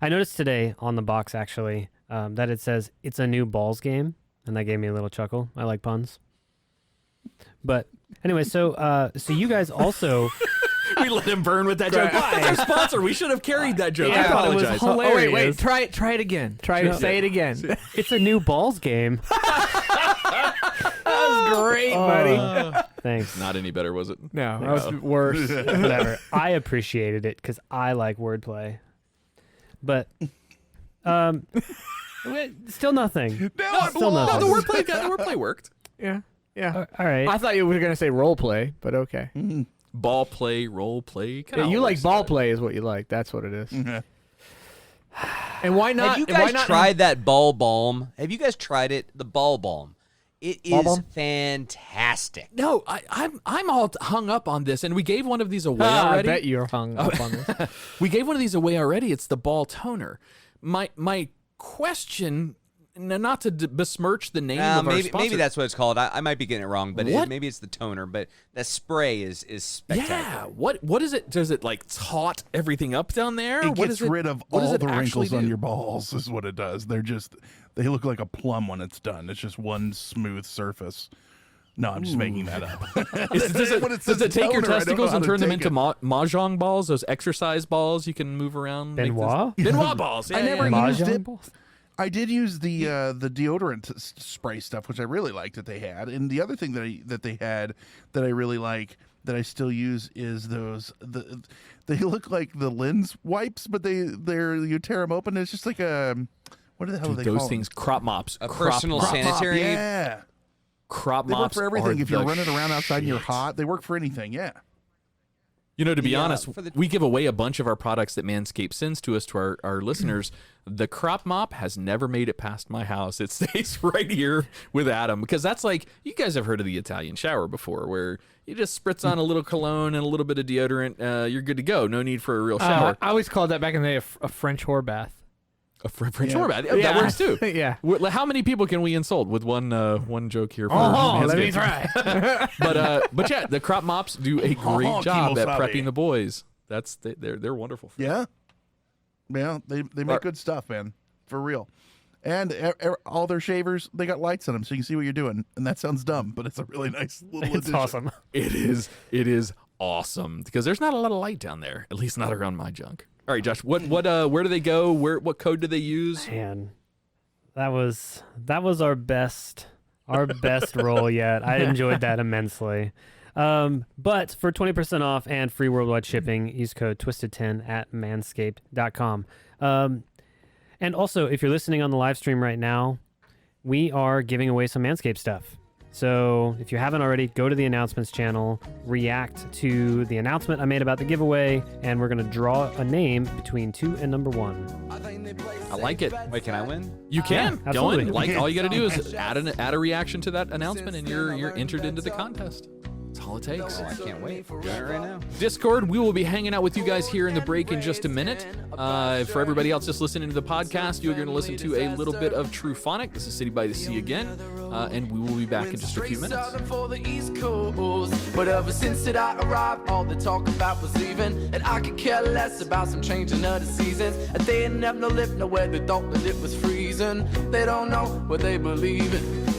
I noticed today on the box actually that it says it's a new balls game, and that gave me a little chuckle. I like puns. But anyway, so you guys also. We let him burn with that joke. That's our sponsor. We should have carried that joke. I I thought it was apologize. hilarious. Wait. Try it again. Say it again. It's a new balls game. That was great, buddy. Thanks. Not any better, was it? No, that was worse. Whatever. I appreciated it because I like wordplay. But, still nothing. Still No, nothing. the wordplay worked. Yeah. Yeah. All right. I thought you were going to say role play, but okay. Ball play, role play. Yeah, you like ball play is what you like. That's what it is. And why not? Have you guys tried that ball balm? Have you guys tried it? The ball balm. It Ball is balm? fantastic. No, I'm all hung up on this, and we gave one of these away I already. bet you're hung up on this. We gave one of these away already. It's the ball toner. My question, not to besmirch the name of our sponsor. Maybe that's what it's called. I might be getting it wrong, but maybe it's the toner. But that spray is spectacular. Yeah. What is it? Does it like taut everything up down there? It gets rid of all the wrinkles on do? your balls is what it does. They look like a plum when it's done. It's just one smooth surface. No, I'm just making that up. Does it take your testicles and turn them into mahjong balls? Those exercise balls you can move around. Benoit? Benoit balls. Yeah, I never yeah. used it. balls? I did use the deodorant spray stuff, which I really liked that they had. And the other thing that they had that I really like that I still use is they look like the lens wipes, but you tear them open. It's just like a what the hell Dude, are they those called? things, crop mops. A Crop personal mop. sanitary. Yeah, Crop they work mops for everything. are If you're the running around outside and you're shit. hot, they work for anything. Yeah. You know, to be Yeah, honest, we give away a bunch of our products that Manscaped sends to us to our listeners. The crop mop has never made it past my house. It stays right here with Adam because that's like, you guys have heard of the Italian shower before where you just spritz on a little cologne and a little bit of deodorant. You're good to go. No need for a real shower. I always called that back in the day a French whore bath. A French whore bath. That works too. Yeah. How many people can we insult with one joke here? For Let me Manscaped? try. But yeah, the crop mops do a great job at Kimosabe. prepping the boys. They're wonderful. For Yeah. Yeah, they make good stuff, man. For real. And all their shavers, they got lights on them so you can see what you're doing. And that sounds dumb, but it's a really nice little It's addition. awesome. It is awesome because there's not a lot of light down there, at least not around my junk. All right, Josh, where do they go? What code do they use? Man, that was our best roll yet. I enjoyed that immensely. But for 20% off and free worldwide shipping, use code Twisted10 at manscaped.com. And also, if you're listening on the live stream right now, we are giving away some Manscaped stuff. So if you haven't already, go to the announcements channel, react to the announcement I made about the giveaway, and we're going to draw a name between 2 and number 1. I like it. Wait, can I win? You can. Yeah, Go in. absolutely. All you got to do is add a reaction to that announcement, and you're entered into the contest. That's all it takes. Oh, I can't wait. Doing it right now. Discord, we will be hanging out with you guys here in the break in just a minute. For everybody else just listening to the podcast, you're going to listen to a little bit of True Phonic. This is City by the Sea again, and we will be back in just a few minutes. For the East Coast, but ever since that I arrived, all the talk about was leaving, and I could care less about some changing of the seasons. And they ain't never lived nowhere they thought that it was freezing. They don't know what they believe in.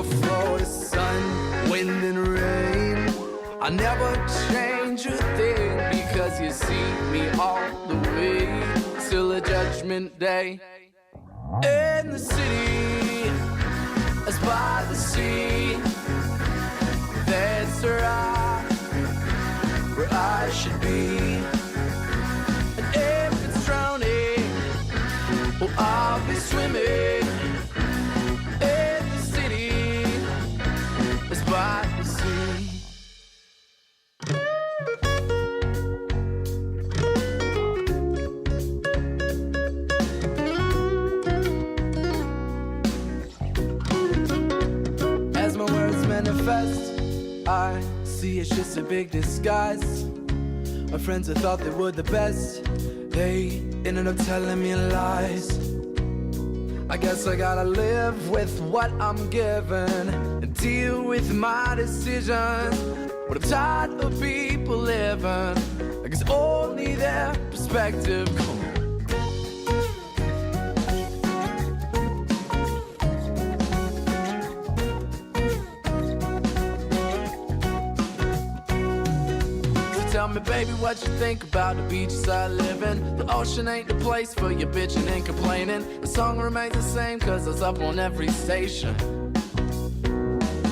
Florida sun, wind and rain, I never change a thing because you see me all the way till a judgment day. In the city, as by the sea, that's where I should be. And if it's drowning, well, I'll be swimming. By the sea. As my words manifest, I see it's just a big disguise. My friends I thought they were the best, they ended up telling me lies. I guess I gotta live with what I'm given and deal with my decisions. But I'm tired of people living like it's only their perspective. So Tell me, baby, what you think about the beaches I live in. The ocean ain't the place for you bitching and complaining. The song remains the same cause it's up on every station.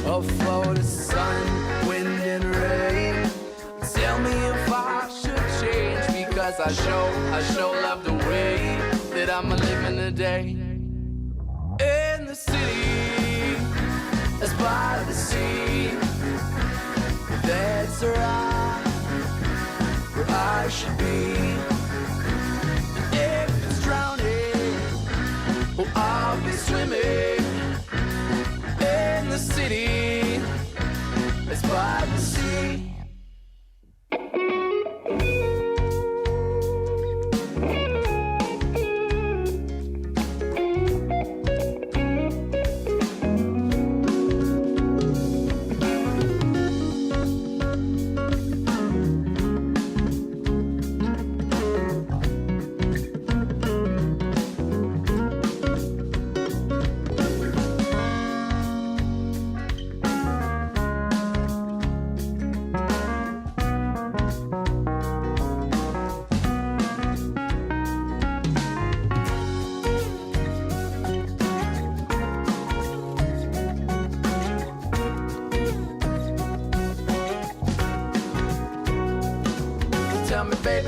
Oh, Florida sun, wind and rain. Tell me if I should change, because I sure love the way that I'm living today. In the city, that's by the sea, that's right, where I should be. And if it's drowning, well, I'll be swimming. In the city, that's by the sea.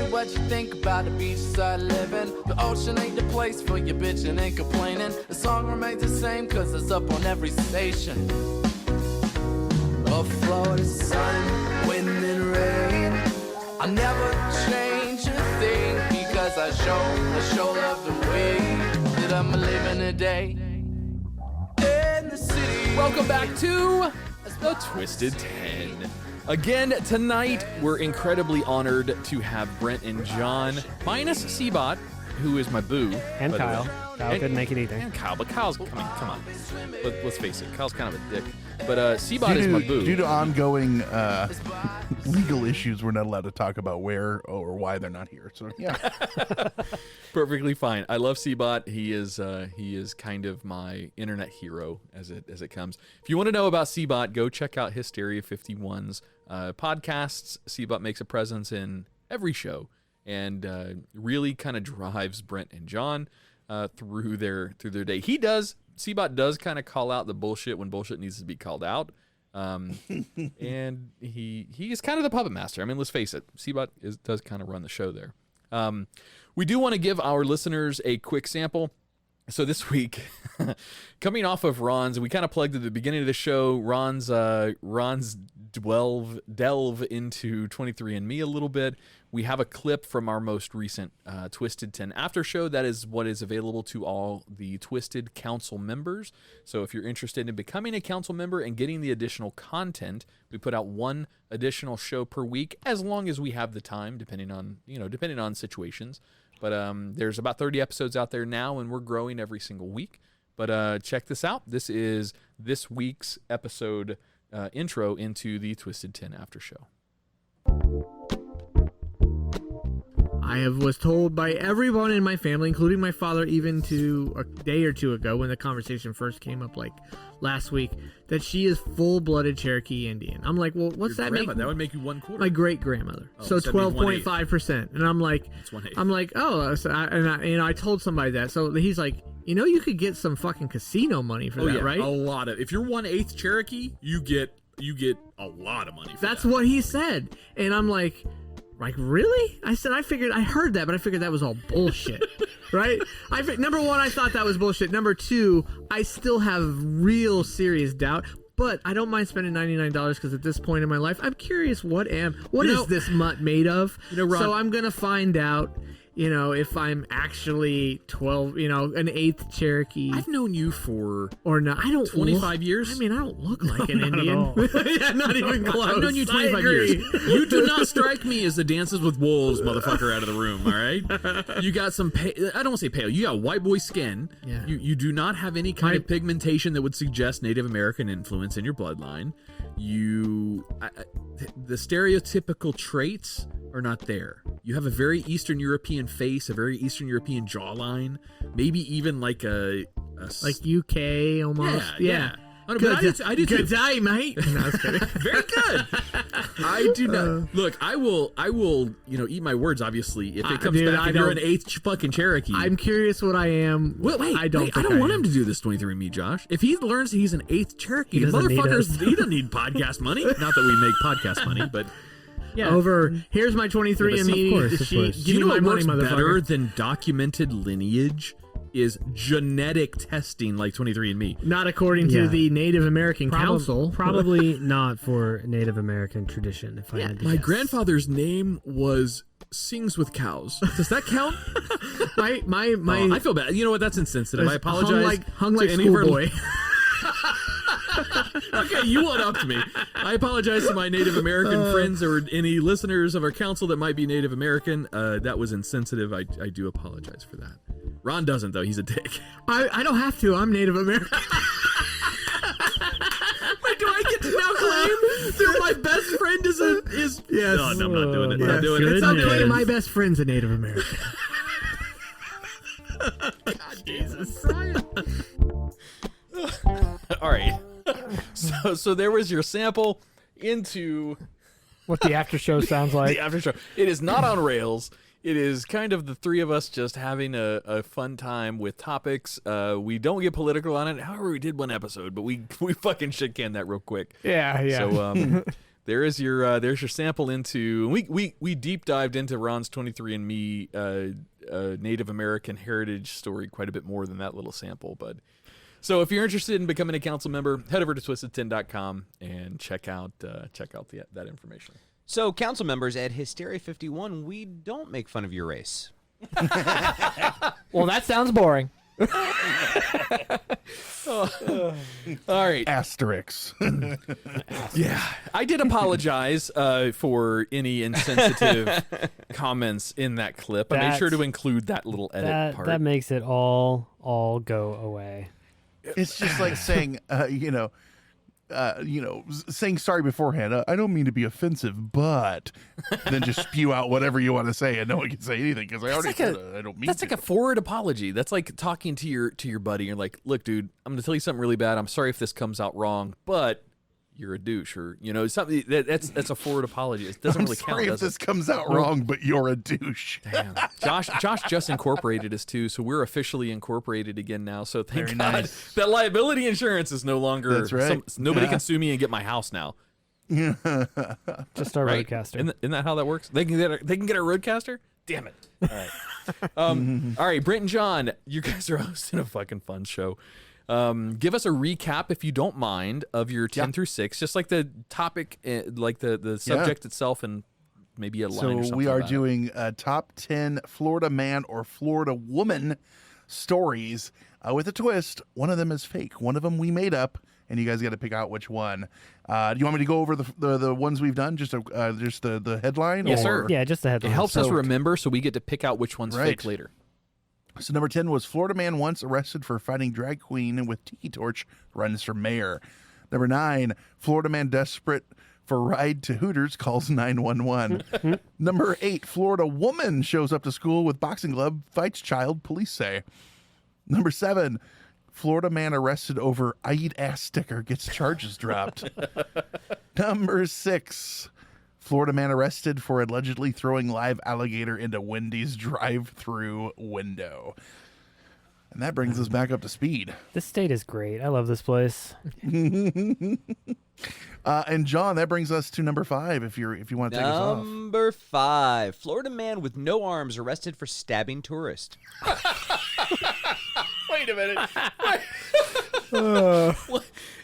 What you think about the beaches I live in. The ocean ain't the place for you bitching and complaining. The song remains the same cause it's up on every station. Oh, Florida sun, wind and rain. I never change a thing, because I sure love the way that I'm living today. In the city. Welcome back to the Twisted 10. Again, tonight, we're incredibly honored to have Brent and John, minus Seabot, who is my boo. And Kyle. Kyle couldn't make it either. And Kyle, but Kyle's, I mean, come on. Let's face it, Kyle's kind of a dick. But Seabot is my boo. Due to ongoing legal issues, we're not allowed to talk about where or why they're not here. So, yeah. Perfectly fine. I love Seabot. He is kind of my internet hero as it comes. If you want to know about Seabot, go check out Hysteria 51's podcasts. Seabot makes a presence in every show and really kind of drives Brent and John through their day. Seabot does kind of call out the bullshit when bullshit needs to be called out. And he is kind of the puppet master. I mean, let's face it, Seabot does kind of run the show there. We do want to give our listeners a quick sample. So this week, coming off of Ron's, we kind of plugged at the beginning of the show, Ron's delve into 23andMe a little bit. We have a clip from our most recent Twisted 10 after show. That is what is available to all the Twisted Council members. So if you're interested in becoming a council member and getting the additional content, we put out one additional show per week, as long as we have the time, depending on situations. But there's about 30 episodes out there now, and we're growing every single week. But check this out. This is this week's episode intro into the Twisted 10 after show. I was told by everyone in my family, including my father, even to a day or two ago when the conversation first came up, like last week, that she is full-blooded Cherokee Indian. I'm like, well, what's that make? That would make you 1/4. My great-grandmother. So 12.5%. And I'm like, I told somebody that. So he's like, you could get some fucking casino money for that, right? A lot of. If you're 1/8 Cherokee, you get a lot of money for That's that. what he said. And I'm like, really? I heard that, but I figured that was all bullshit, right? Number one, I thought that was bullshit. Number two, I still have real serious doubt, but I don't mind spending $99 because at this point in my life, I'm curious what is this mutt made of? Ron, so I'm going to find out, if I'm actually 12, an 8th Cherokee. I've known you for or not. I don't 25 years. I mean, I don't look like an Indian. Yeah, not even close. I've known you 25 years. You do not strike me as the Dances with Wolves motherfucker out of the room, all right? You got some, I don't want to say pale, you got white boy skin. Yeah. You do not have any kind of pigmentation that would suggest Native American influence in your bloodline. The stereotypical traits are not there. You have a very Eastern European face, a very Eastern European jawline, maybe even like a like UK almost. Yeah. I do too. Good day, mate. No, I was kidding. Very good. I do not. Look, I will, eat my words, obviously, if it comes back and you're an 8th fucking Cherokee. I'm curious what I am. Wait, I don't want him to do this 23andMe, Josh. If he learns he's an 8th Cherokee, he doesn't need podcast money. Not that we make podcast money, but... Yeah. Here's my 23andMe sheet. Give me my money, motherfucker. Better than documented lineage is genetic testing like 23andMe. Not according to the Native American Council. Probably not for Native American tradition, if I had to My guess. grandfather's name was Sings with Cows. Does that count? I feel bad. You know what? That's insensitive. I apologize. Hung like to any of our- schoolboy. Okay, you one-upped me. I apologize to my Native American friends or any listeners of our council that might be Native American. That was insensitive. I do apologize for that. Ron doesn't, though. He's a dick. I don't have to. I'm Native American. Wait, do I get to now claim that my best friend is... Yes. No, I'm not doing it. Yes. Not doing it. It's Not okay. doing it. My best friend's a Native American. God, Jesus. All right. So there was your sample into What the after show sounds like. the after show. It is not on rails. It is kind of the three of us just having a fun time with topics. We don't get political on it. However, we did one episode, but we fucking shit canned that real quick. Yeah. So there's your sample into we deep dived into Ron's 23andMe Native American heritage story quite a bit more than that little sample, but. So if you're interested in becoming a council member, head over to twisted10.com and check out that information. So, council members at Hysteria 51, we don't make fun of your race. Well, that sounds boring. All right. Asterix. Yeah, I did apologize for any insensitive comments in that clip. I made sure to include that little edit part. That makes it all go away. It's just like saying, saying sorry beforehand. I don't mean to be offensive, but then just spew out whatever you want to say, and no one can say anything because I already said I don't mean. That's like a forward apology. That's like talking to your buddy. You're like, look, dude, I'm gonna tell you something really bad. I'm sorry if this comes out wrong, but you're a douche, or something. That's a forward apology. It doesn't really count. Sorry if this comes out wrong, but you're a douche. Damn. Josh just incorporated us too, so we're officially incorporated again now. So thank Very God nice. that liability insurance is no longer. That's right. Nobody can sue me and get my house now. Just our Right? roadcaster. Isn't that how that works? They can get a roadcaster. Damn it! All right, all right, Brent and John, you guys are hosting a fucking fun show. Give us a recap, if you don't mind, of your 10 through 6, just like the topic, like the subject itself, and maybe a line or something. So we are about doing top 10 Florida man or Florida woman stories with a twist. One of them is fake. One of them we made up, and you guys got to pick out which one. Do you want me to go over the ones we've done? Just the headline? Yes, or? sir. Yeah, just the It headline. helps us remember, so we get to pick out which one's fake later. So number 10 was Florida man once arrested for fighting drag queen with tiki torch runs for mayor. Number 9, Florida man desperate for ride to Hooters calls 911. Number 8, Florida woman shows up to school with boxing glove, fights child, police say. Number 7, Florida man arrested over I eat ass sticker gets charges dropped. Number 6, Florida man arrested for allegedly throwing live alligator into Wendy's drive-through window. And that brings us back up to speed. This state is great. I love this place. And John, that brings us to number 5. If you want to take us off. Number 5, Florida man with no arms arrested for stabbing tourist. Wait a minute.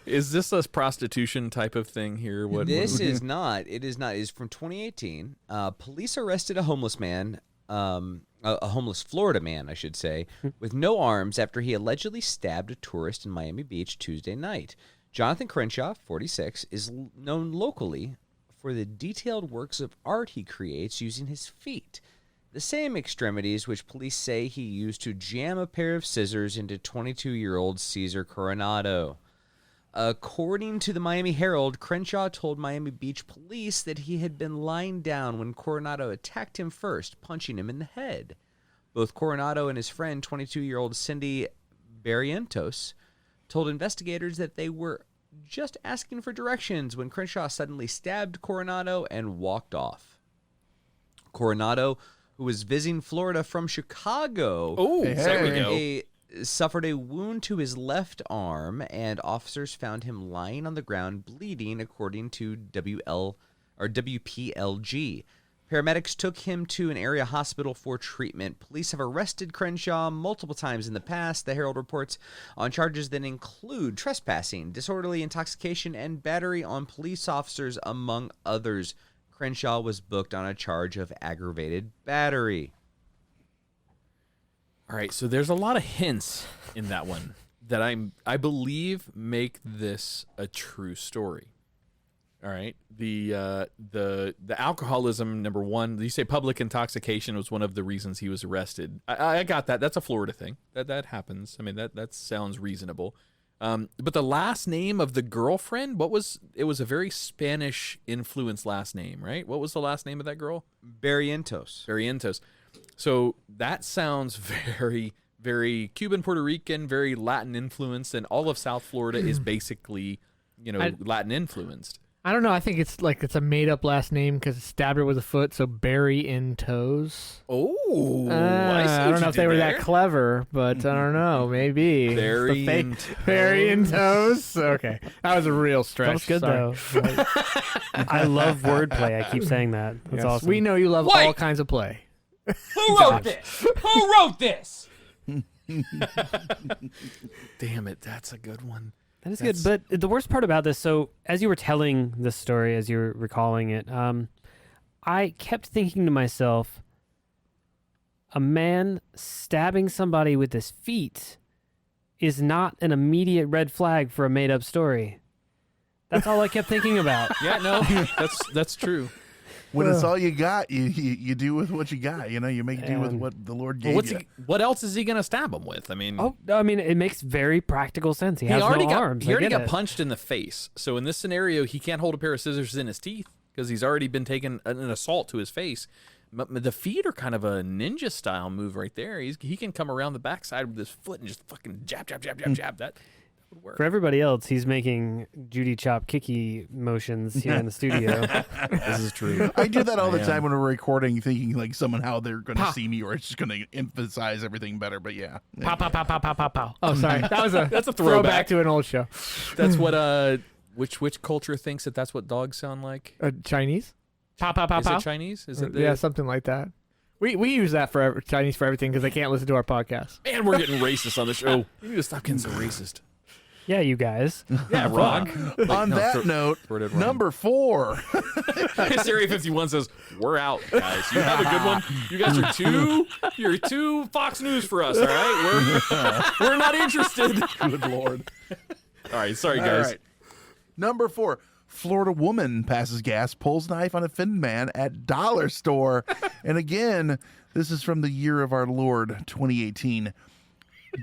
Is this a prostitution type of thing here? This is not. It is not. It is from 2018. Police arrested a homeless man, a homeless Florida man, I should say, with no arms after he allegedly stabbed a tourist in Miami Beach Tuesday night. Jonathan Crenshaw, 46, is known locally for the detailed works of art he creates using his feet. The same extremities which police say he used to jam a pair of scissors into 22-year-old Cesar Coronado. According to the Miami Herald, Crenshaw told Miami Beach police that he had been lying down when Coronado attacked him first, punching him in the head. Both Coronado and his friend, 22-year-old Cindy Barrientos, told investigators that they were just asking for directions when Crenshaw suddenly stabbed Coronado and walked off. Coronado, who was visiting Florida from Chicago, suffered a wound to his left arm, and officers found him lying on the ground bleeding, according to WPLG. Paramedics took him to an area hospital for treatment. Police have arrested Crenshaw multiple times in the past, the Herald reports, on charges that include trespassing, disorderly intoxication, and battery on police officers, among others. Crenshaw was booked on a charge of aggravated battery. All right, so there's a lot of hints in that one that I believe make this a true story. All right, the alcoholism, number one. You say public intoxication was one of the reasons he was arrested. I got that. That's a Florida thing. That happens. I mean, that sounds reasonable. But the last name of the girlfriend, it was a very Spanish influenced last name, right? What was the last name of that girl? Barrientos. So that sounds very, very Cuban, Puerto Rican, very Latin influenced, and all of South Florida is basically, Latin influenced. I don't know. I think it's a made up last name because it stabbed her with a foot. So Barry in toes. Oh, I don't know if they were that clever, but I don't know. Maybe Barry in toes. Okay, that was a real stretch. That was good though. I love wordplay. I keep saying that. That's awesome. We know you love all kinds of play. Who wrote this? Who wrote this? Damn it, that's a good one. That is good. But the worst part about this, so as you were telling this story, as you were recalling it, I kept thinking to myself, a man stabbing somebody with his feet is not an immediate red flag for a made-up story. That's all I kept thinking about. Yeah, no, that's true. When it's all you got, you do with what you got. You make do with what the Lord gave you. What else is he going to stab him with? I mean, it makes very practical sense. He has already no arms. He already got punched in the face. So in this scenario, he can't hold a pair of scissors in his teeth because he's already been taking an assault to his face. The feet are kind of a ninja style move right there. He can come around the backside with his foot and just fucking jab. That would work. For everybody else, he's making Judy Chop kicky motions here in the studio. This is true. I do that all the time when we're recording, thinking like somehow they're going to see me or it's just going to emphasize everything better. But yeah. Pow, pow, pow, pow, pow, pow, pow. Oh, sorry. That's a throwback to an old show. That's what which culture thinks that's what dogs sound like? Chinese? Pow, pow, pow, pow. Is it Chinese? Is it yeah, something like that. We use that for Chinese for everything because they can't listen to our podcast. Man, we're getting racist on the show. You need to stop getting so racist. Yeah, you guys. Yeah, Rock. On that note, number 4. Hysteria 51 says, "We're out, guys. You have a good one. You guys you're too Fox News for us, all right? We're not interested." Good Lord. All right, sorry, guys. All right. Number 4. Florida woman passes gas, pulls knife on offended man at dollar store. And again, this is from the year of our Lord, 2018.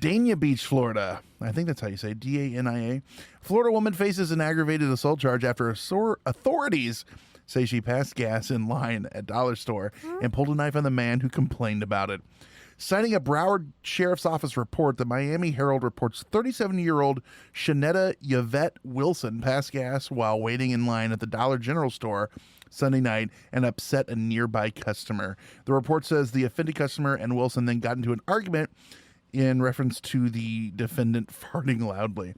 Dania Beach, Florida. I think that's how you say it. Dania. Florida woman faces an aggravated assault charge after authorities say she passed gas in line at dollar store and pulled a knife on the man who complained about it. Citing a Broward Sheriff's Office report, the Miami Herald reports 37-year-old Shanetta Yvette Wilson passed gas while waiting in line at the Dollar General store Sunday night and upset a nearby customer. The report says the offended customer and Wilson then got into an argument in reference to the defendant farting loudly.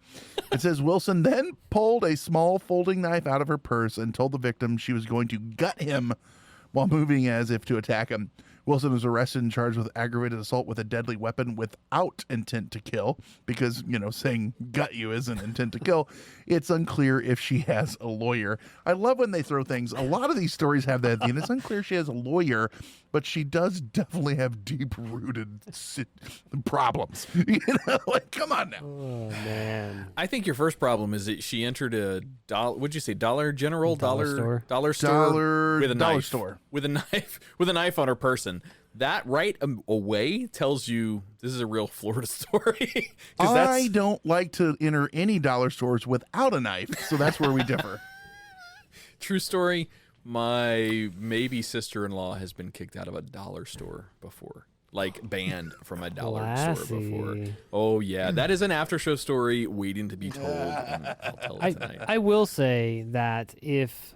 It says Wilson then pulled a small folding knife out of her purse and told the victim she was going to gut him while moving as if to attack him. Wilson was arrested and charged with aggravated assault with a deadly weapon without intent to kill because, saying gut you isn't intent to kill. It's unclear if she has a lawyer. I love when they throw things. A lot of these stories have that at the end. It's unclear she has a lawyer, but she does definitely have deep-rooted problems. Come on now. Oh, man. I think your first problem is that she entered a what'd you say, Dollar General? Dollar store with a dollar knife. Store. With a knife on her person. That right away tells you this is a real Florida story. I don't like to enter any dollar stores without a knife, so that's where we differ. True story. My maybe sister-in-law has been kicked out of a dollar store before. like banned from a dollar store before. Classy. Oh yeah, that is an after show story waiting to be told. And I'll tell it tonight. I will say that if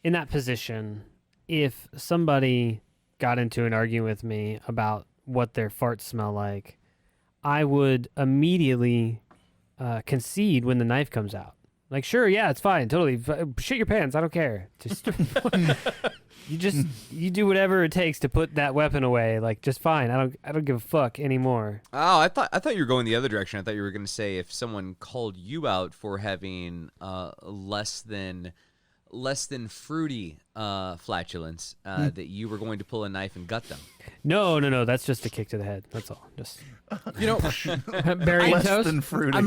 in that position, if somebody got into an argument with me about what their farts smell like, I would immediately concede when the knife comes out. Like, sure, yeah, it's fine, totally. Shit your pants, I don't care. Just you do whatever it takes to put that weapon away. Like, just fine. I don't give a fuck anymore. Oh, I thought you were going the other direction. I thought you were going to say if someone called you out for having less than fruity flatulence, that you were going to pull a knife and gut them. No. That's just a kick to the head. That's all. Just Berry Less toast. than fruity.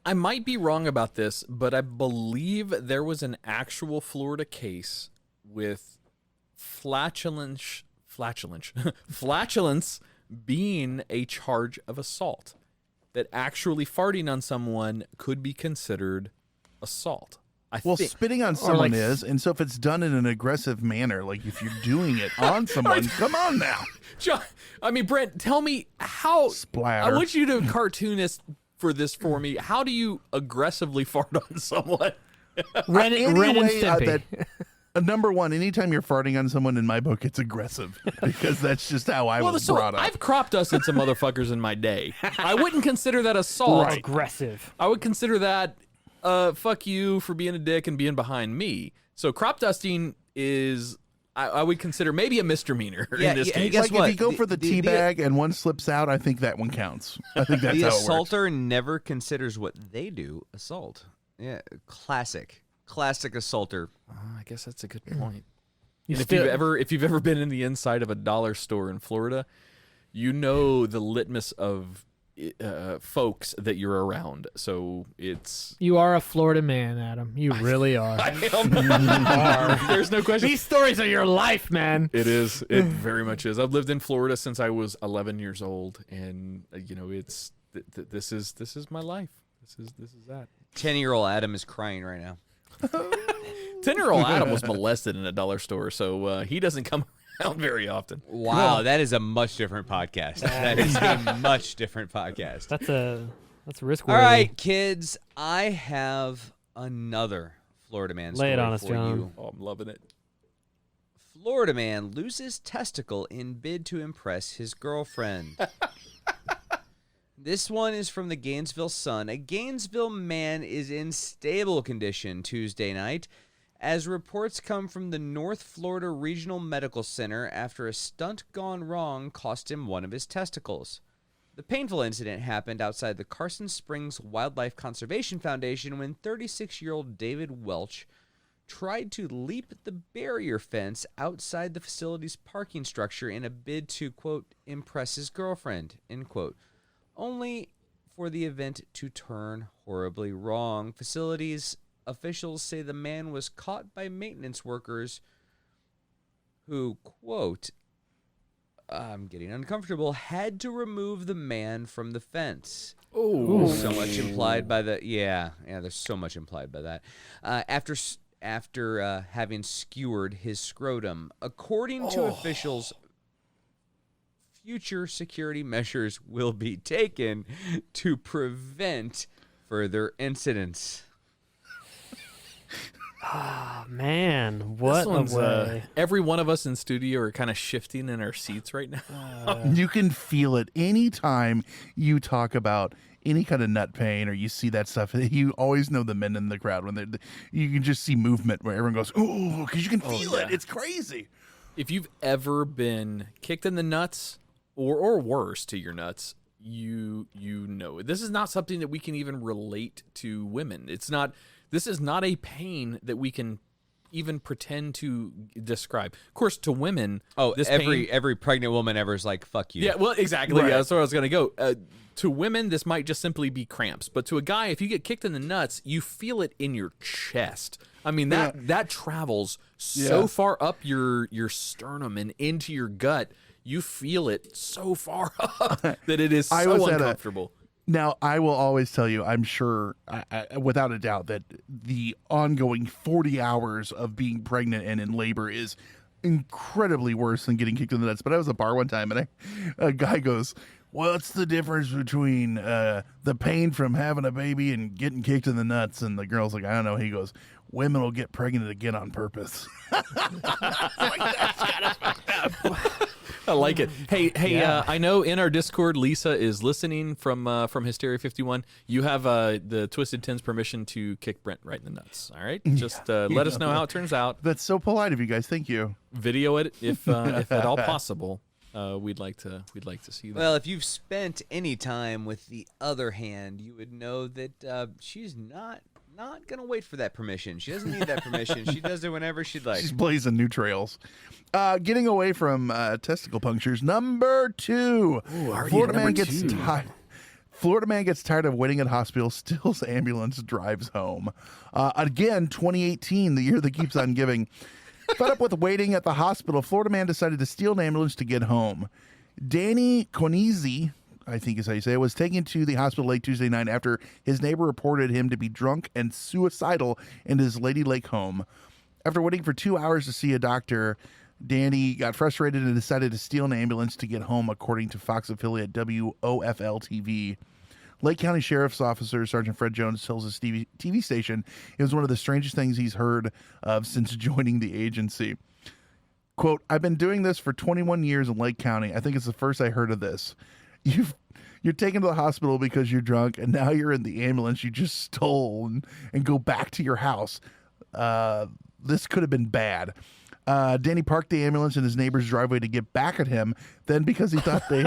I might be wrong about this, but I believe there was an actual Florida case with flatulence being a charge of assault. That actually farting on someone could be considered assault. I Well, think. spitting on someone like- is, and so if it's done in an aggressive manner, like if you're doing it on someone, come on now. John, I mean, Brent, tell me how. Splatter. I want you to cartoonist for this for me. How do you aggressively fart on someone? Ren and Anyway, Stimpy. number one, anytime you're farting on someone in my book, it's aggressive because that's just how I was so brought up. I've crop dusted some motherfuckers in my day. I wouldn't consider that assault. aggressive. I would consider that fuck you for being a dick and being behind me. So crop dusting is, I would consider maybe a misdemeanor in this case. guess Like what? if you go for the tea bag and one slips out, I think that one counts. I think that's The how it works. assaulter never considers what they do assault. Yeah, classic assaulter. I guess that's a good point. You And still- if you've ever been in the inside of a dollar store in Florida, you know the litmus of folks that you're around. So it's You are a Florida man, Adam. You really are. there's no question. These stories are your life, man. It is. It very much is. I've lived in Florida since I was 11 years old, and it's this is my life. This is that. 10-year-old Adam is crying right now. 10-year-old Adam was molested in a dollar store, so he doesn't come around very often. Wow, that is a much different podcast. That is a much different podcast. That's a risk. All right, kids, I have another Florida man story Lay it on us, for John. you. Oh, I'm loving it. Florida man loses testicle in bid to impress his girlfriend. This one is from the Gainesville Sun. A Gainesville man is in stable condition Tuesday night as reports come from the North Florida Regional Medical Center after a stunt gone wrong cost him one of his testicles. The painful incident happened outside the Carson Springs Wildlife Conservation Foundation when 36-year-old David Welch tried to leap the barrier fence outside the facility's parking structure in a bid to, quote, impress his girlfriend, end quote, only for the event to turn horribly wrong. Facilities officials say the man was caught by maintenance workers who, quote, I'm getting uncomfortable, had to remove the man from the fence. Oh, So much implied by the there's so much implied by that. After having skewered his scrotum, according to officials, future security measures will be taken to prevent further incidents. Oh, man, what this one's, a way. every one of us in studio are kind of shifting in our seats right now. You can feel it anytime you talk about any kind of nut pain or you see that stuff. You always know the men in the crowd when you can just see movement where everyone goes, "Ooh," because you can feel it. It's crazy. If you've ever been kicked in the nuts or worse to your nuts, you know this is not something that we can even relate to women. This is not a pain that we can even pretend to describe. Of course, to women, this pain, every pregnant woman ever is like, fuck you. yeah, well, exactly. Right. Yeah, that's where I was gonna go. To women, this might just simply be cramps, but to a guy, if you get kicked in the nuts, you feel it in your chest. I mean, that travels so far up your sternum and into your gut. You feel it so far up that it is so uncomfortable. Now, I will always tell you, I'm sure, without a doubt, that the ongoing 40 hours of being pregnant and in labor is incredibly worse than getting kicked in the nuts. But I was at a bar one time, and a guy goes, "What's the difference between the pain from having a baby and getting kicked in the nuts?" And the girl's like, "I don't know." He goes, "Women will get pregnant again on purpose." I like it. Hey, Yeah. I know in our Discord, Lisa is listening from Hysteria 51. You have the Twisted Ten's permission to kick Brent right in the nuts. All right, just let us know how it turns out. That's so polite of you guys. Thank you. Video it if at all possible. We'd like to see that. Well, if you've spent any time with the other hand, you would know that she's not gonna wait for that permission. She doesn't need that permission. She does it whenever she'd like. She's blazing new trails. Getting away from testicle punctures. Number 2. Florida man gets tired. Florida man gets tired of waiting at hospital, steals ambulance, drives home. Again, 2018, the year that keeps on giving. Fed up with waiting at the hospital, Florida man decided to steal an ambulance to get home. Danny Conese, I think is how you say it, was taken to the hospital late Tuesday night after his neighbor reported him to be drunk and suicidal in his Lady Lake home. After waiting for 2 hours to see a doctor, Danny got frustrated and decided to steal an ambulance to get home, according to Fox affiliate WOFL-TV. Lake County Sheriff's Officer Sergeant Fred Jones tells his TV station it was one of the strangest things he's heard of since joining the agency. Quote, "I've been doing this for 21 years in Lake County. I think it's the first I heard of this. You're taken to the hospital because you're drunk, and now you're in the ambulance you just stole and go back to your house. This could have been bad." Danny parked the ambulance in his neighbor's driveway to get back at him. Then, because he thought they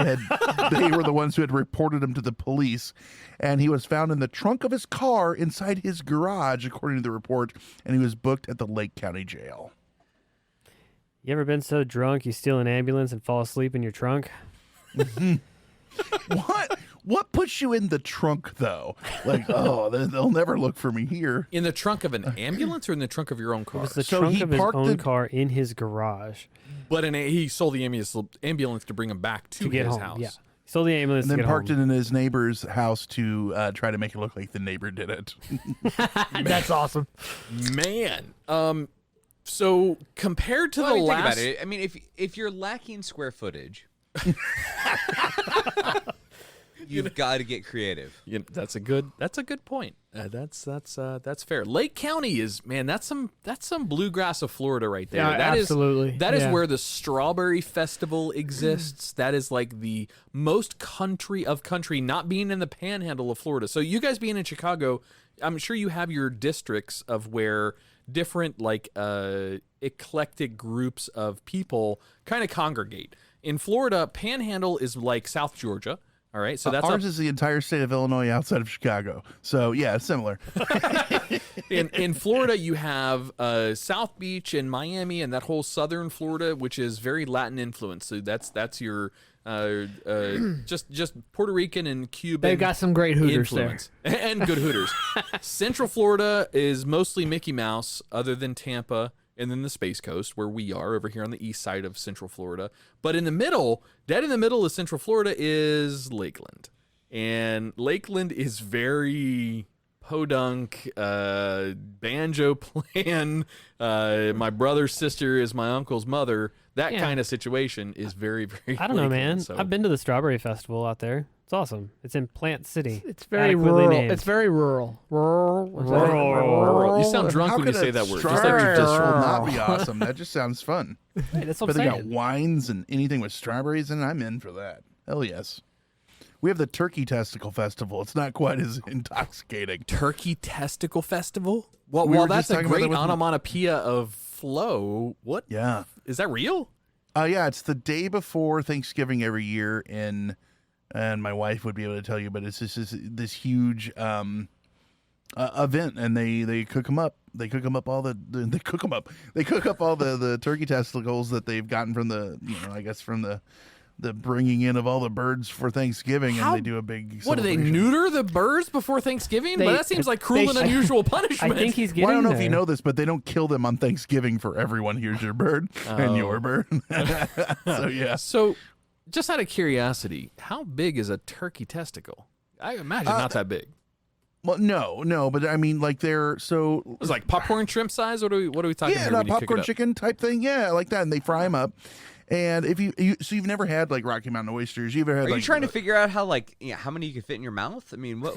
were the ones who had reported him to the police, and he was found in the trunk of his car inside his garage, according to the report, and he was booked at the Lake County Jail. You ever been so drunk you steal an ambulance and fall asleep in your trunk? What puts you in the trunk, though? Like, they'll never look for me here. In the trunk of an ambulance or in the trunk of your own car? It was the So trunk he of his parked own the- car in his garage But he sold the ambulance to bring him back to to get his home. house. Yeah. He sold the ambulance And to then get parked home. it in his neighbor's house to try to make it look like the neighbor did it. That's awesome. Man. So compared to Well, the think last, about it. I mean, if you're lacking square footage, you've got to get creative. that's a good point. That's fair. Lake County is, man, that's some bluegrass of Florida right there. Yeah, That is- absolutely. That is Yeah. where the Strawberry Festival exists. That is like the most country of country, not being in the panhandle of Florida. So you guys being in Chicago, I'm sure you have your districts of where different like eclectic groups of people kind of congregate. In Florida, Panhandle is like South Georgia. All right, so that's ours is the entire state of Illinois outside of Chicago. So yeah, it's similar. in Florida, you have South Beach and Miami and that whole southern Florida, which is very Latin influence. So that's your just Puerto Rican and Cuban. They've got some great Hooters influence. And good Hooters. Central Florida is mostly Mickey Mouse, other than Tampa. And then the Space Coast, where we are over here on the east side of Central Florida. But in the middle, dead in the middle of Central Florida is Lakeland. And Lakeland is very podunk, banjo playing, my brother's sister is my uncle's mother. That Yeah. kind of situation is very, very I don't know, Lakeland, man. so. I've been to the Strawberry Festival out there. It's awesome. It's in Plant City. It's very Adequately rural. named. It's very rural. Rural. You sound drunk How when you could say a that word. Strawberry Just festival not be awesome? That just sounds fun. Hey, that's what But I'm they got saying. wines and anything with strawberries in it. I'm in for that. Hell yes. We have the Turkey Testicle Festival. It's not quite as intoxicating. Turkey Testicle Festival? Well, We were that's just a talking about great that with- onomatopoeia of flow. What? Yeah. Is that real? Yeah, it's the day before Thanksgiving every year, and my wife would be able to tell you, but it's just this huge event, and they cook them up. They cook up all the turkey testicles that they've gotten from the bringing in of all the birds for Thanksgiving, and they do a big. What, do they celebration. neuter the birds before Thanksgiving? But that seems like cruel and unusual punishment. I think he's getting Well, I don't know there. if you know this, but they don't kill them on Thanksgiving for everyone. Here's your bird and your bird. So yeah. So, just out of curiosity, how big is a turkey testicle? I imagine not that big. Well, no, but I mean, like they're so. It was like popcorn shrimp size. What are we talking Yeah, here? not when you cook it popcorn up? chicken type thing. Yeah, like that, and they fry them up. And if you've never had like Rocky Mountain oysters, you've ever had. Are like, you trying to figure out how how many you can fit in your mouth? I mean, what?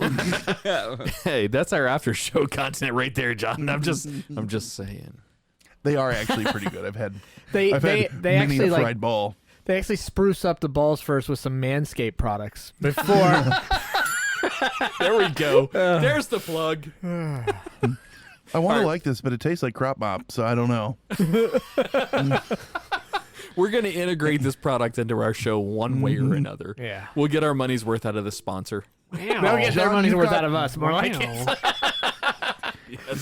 Hey, that's our after show content right there, John. I'm just saying. They are actually pretty good. I've had. They many actually a like fried ball. they actually spruce up the balls first with some Manscaped products before. There we go. There's the plug. I want to like this, but it tastes like crop mop, so I don't know. We're going to integrate this product into our show one way or another. Yeah. We'll get our money's worth out of the sponsor. They'll get their John, money's you worth got- out of us. More like it.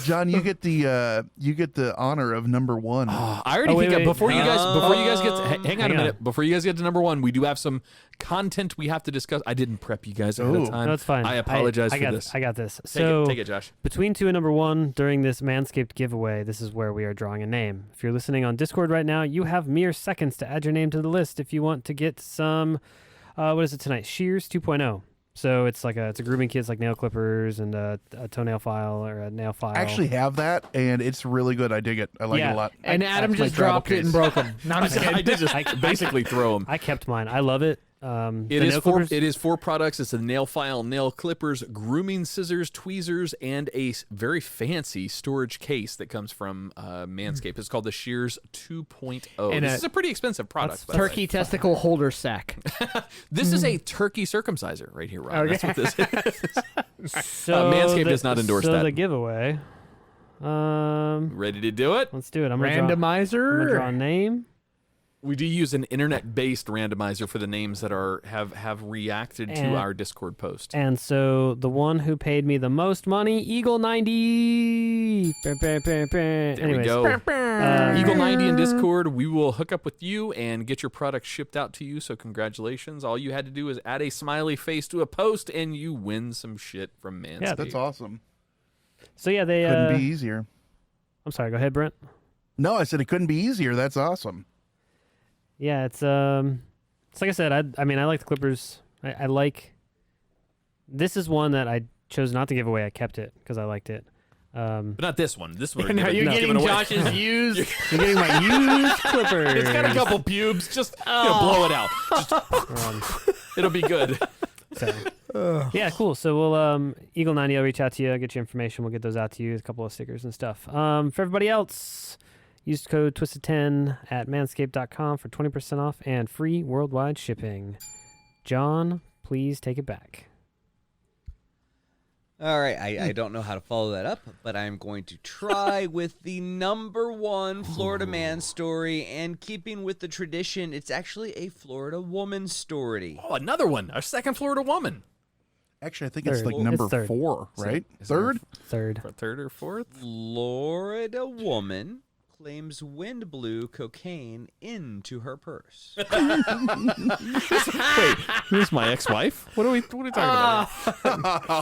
John, you get the honor of number one. I already wait, think wait. before you guys get to, hang on Hang a on. minute. Before you guys get to number one, we do have some content we have to discuss. I didn't prep you guys ahead of time. No, it's fine. I apologize I for got, this. I got this. Take So it, Josh. between 2 and number 1 during this Manscaped giveaway, this is where we are drawing a name. If you're listening on Discord right now, you have mere seconds to add your name to the list if you want to get some. What is it tonight? Shears 2.0. So it's like it's a grooming kit, it's like nail clippers and a toenail file or a nail file. I actually have that, and it's really good. I dig it. I like it a lot. And Adam That's my just travel dropped it and case. broke them. No, I'm just kidding. I did just basically throw them. I kept mine. I love it. The It is nail four. clippers- It is 4 products. It's a nail file, nail clippers, grooming scissors, tweezers, and a very fancy storage case that comes from Manscaped. It's called the Shears 2.0. And This is a pretty expensive product. by the way. Turkey testicle holder sack. This is a turkey circumciser right here, Ron. That's what this is. So Manscaped does not endorse so that. the giveaway. Ready to do it? Let's do it. I'm gonna draw a Randomizer. name. We do use an internet-based randomizer for the names that have reacted to And- our Discord post. And so the one who paid me the most money, Eagle 90. There Anyways, we go. Eagle 90 in Discord. We will hook up with you and get your product shipped out to you. So congratulations. All you had to do is add a smiley face to a post, and you win some shit from Manscaped. Yeah, That's awesome. So yeah, they. Couldn't be easier. I'm sorry. Go ahead, Brent. No, I said it couldn't be easier. That's awesome. Yeah, it's like I said. I mean, I like the clippers. I like. This is one that I chose not to give away. I kept it because I liked it. But not this one. This one. No, you're getting away. Josh's used. You're getting my used clippers. It's got a couple pubes. Just blow it out. Just, it'll be good. So, yeah, cool. So we'll Eagle 90 will reach out to you, get your information. We'll get those out to you, a couple of stickers and stuff. For everybody else, use code Twisted10 at manscaped.com for 20% off and free worldwide shipping. John, please take it back. All right, I don't know how to follow that up, but I'm going to try with the number 1 Florida man story. And keeping with the tradition, it's actually a Florida woman story. Oh, another one. Our second Florida woman. Actually, I think it's Third. like It's number third. 4, right? Is it Third? Third. Third or fourth? Florida woman claims wind blew cocaine into her purse. Wait, who's my ex-wife? What are we talking about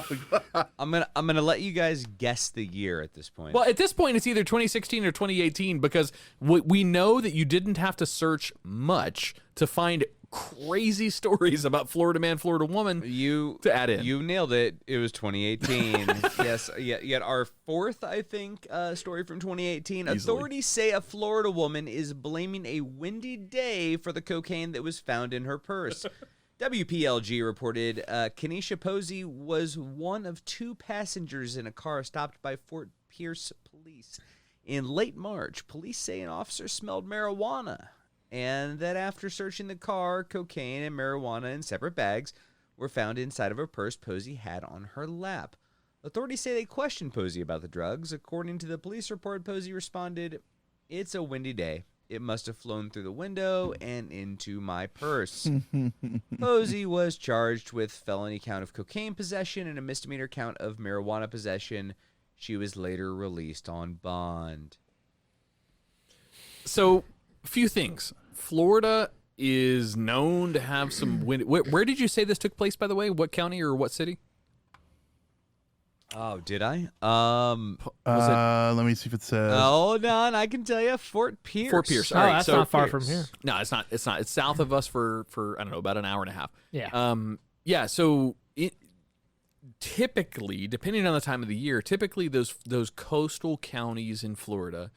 here? I'm gonna let you guys guess the year at this point. Well, at this point, it's either 2016 or 2018 because we know that you didn't have to search much to find crazy stories about Florida man, Florida woman to add in. You nailed it. It was 2018. Yes, yet our fourth, I think, story from 2018. Easily. Authorities say a Florida woman is blaming a windy day for the cocaine that was found in her purse. WPLG reported Kenesha Posey was one of 2 passengers in a car stopped by Fort Pierce police. In late March, police say an officer smelled marijuana, and that after searching the car, cocaine and marijuana in separate bags were found inside of a purse Posey had on her lap. Authorities say they questioned Posey about the drugs. According to the police report, Posey responded, "It's a windy day. It must have flown through the window and into my purse." Posey was charged with felony count of cocaine possession and a misdemeanor count of marijuana possession. She was later released on bond. So, a few things. Florida is known to have some wind. Where did you say this took place, by the way? What county or what city? Oh, did I? Let me see if it says. Hold on, I can tell you, Fort Pierce. Fort Pierce. Oh, All right, that's so not far from here. No, it's not. It's not. It's south of us for I don't know, about an hour and a half. Yeah. Yeah. So typically, depending on the time of the year, typically those coastal counties in Florida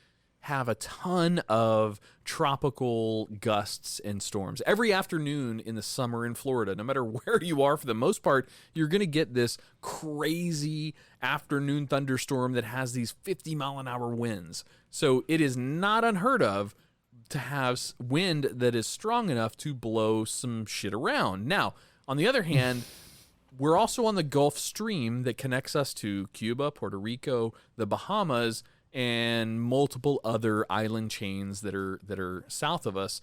have a ton of tropical gusts and storms. Every afternoon in the summer in Florida, no matter where you are, for the most part, you're going to get this crazy afternoon thunderstorm that has these 50-mile-an-hour winds. So it is not unheard of to have wind that is strong enough to blow some shit around. Now, on the other hand, we're also on the Gulf Stream that connects us to Cuba, Puerto Rico, the Bahamas, and multiple other island chains that are south of us.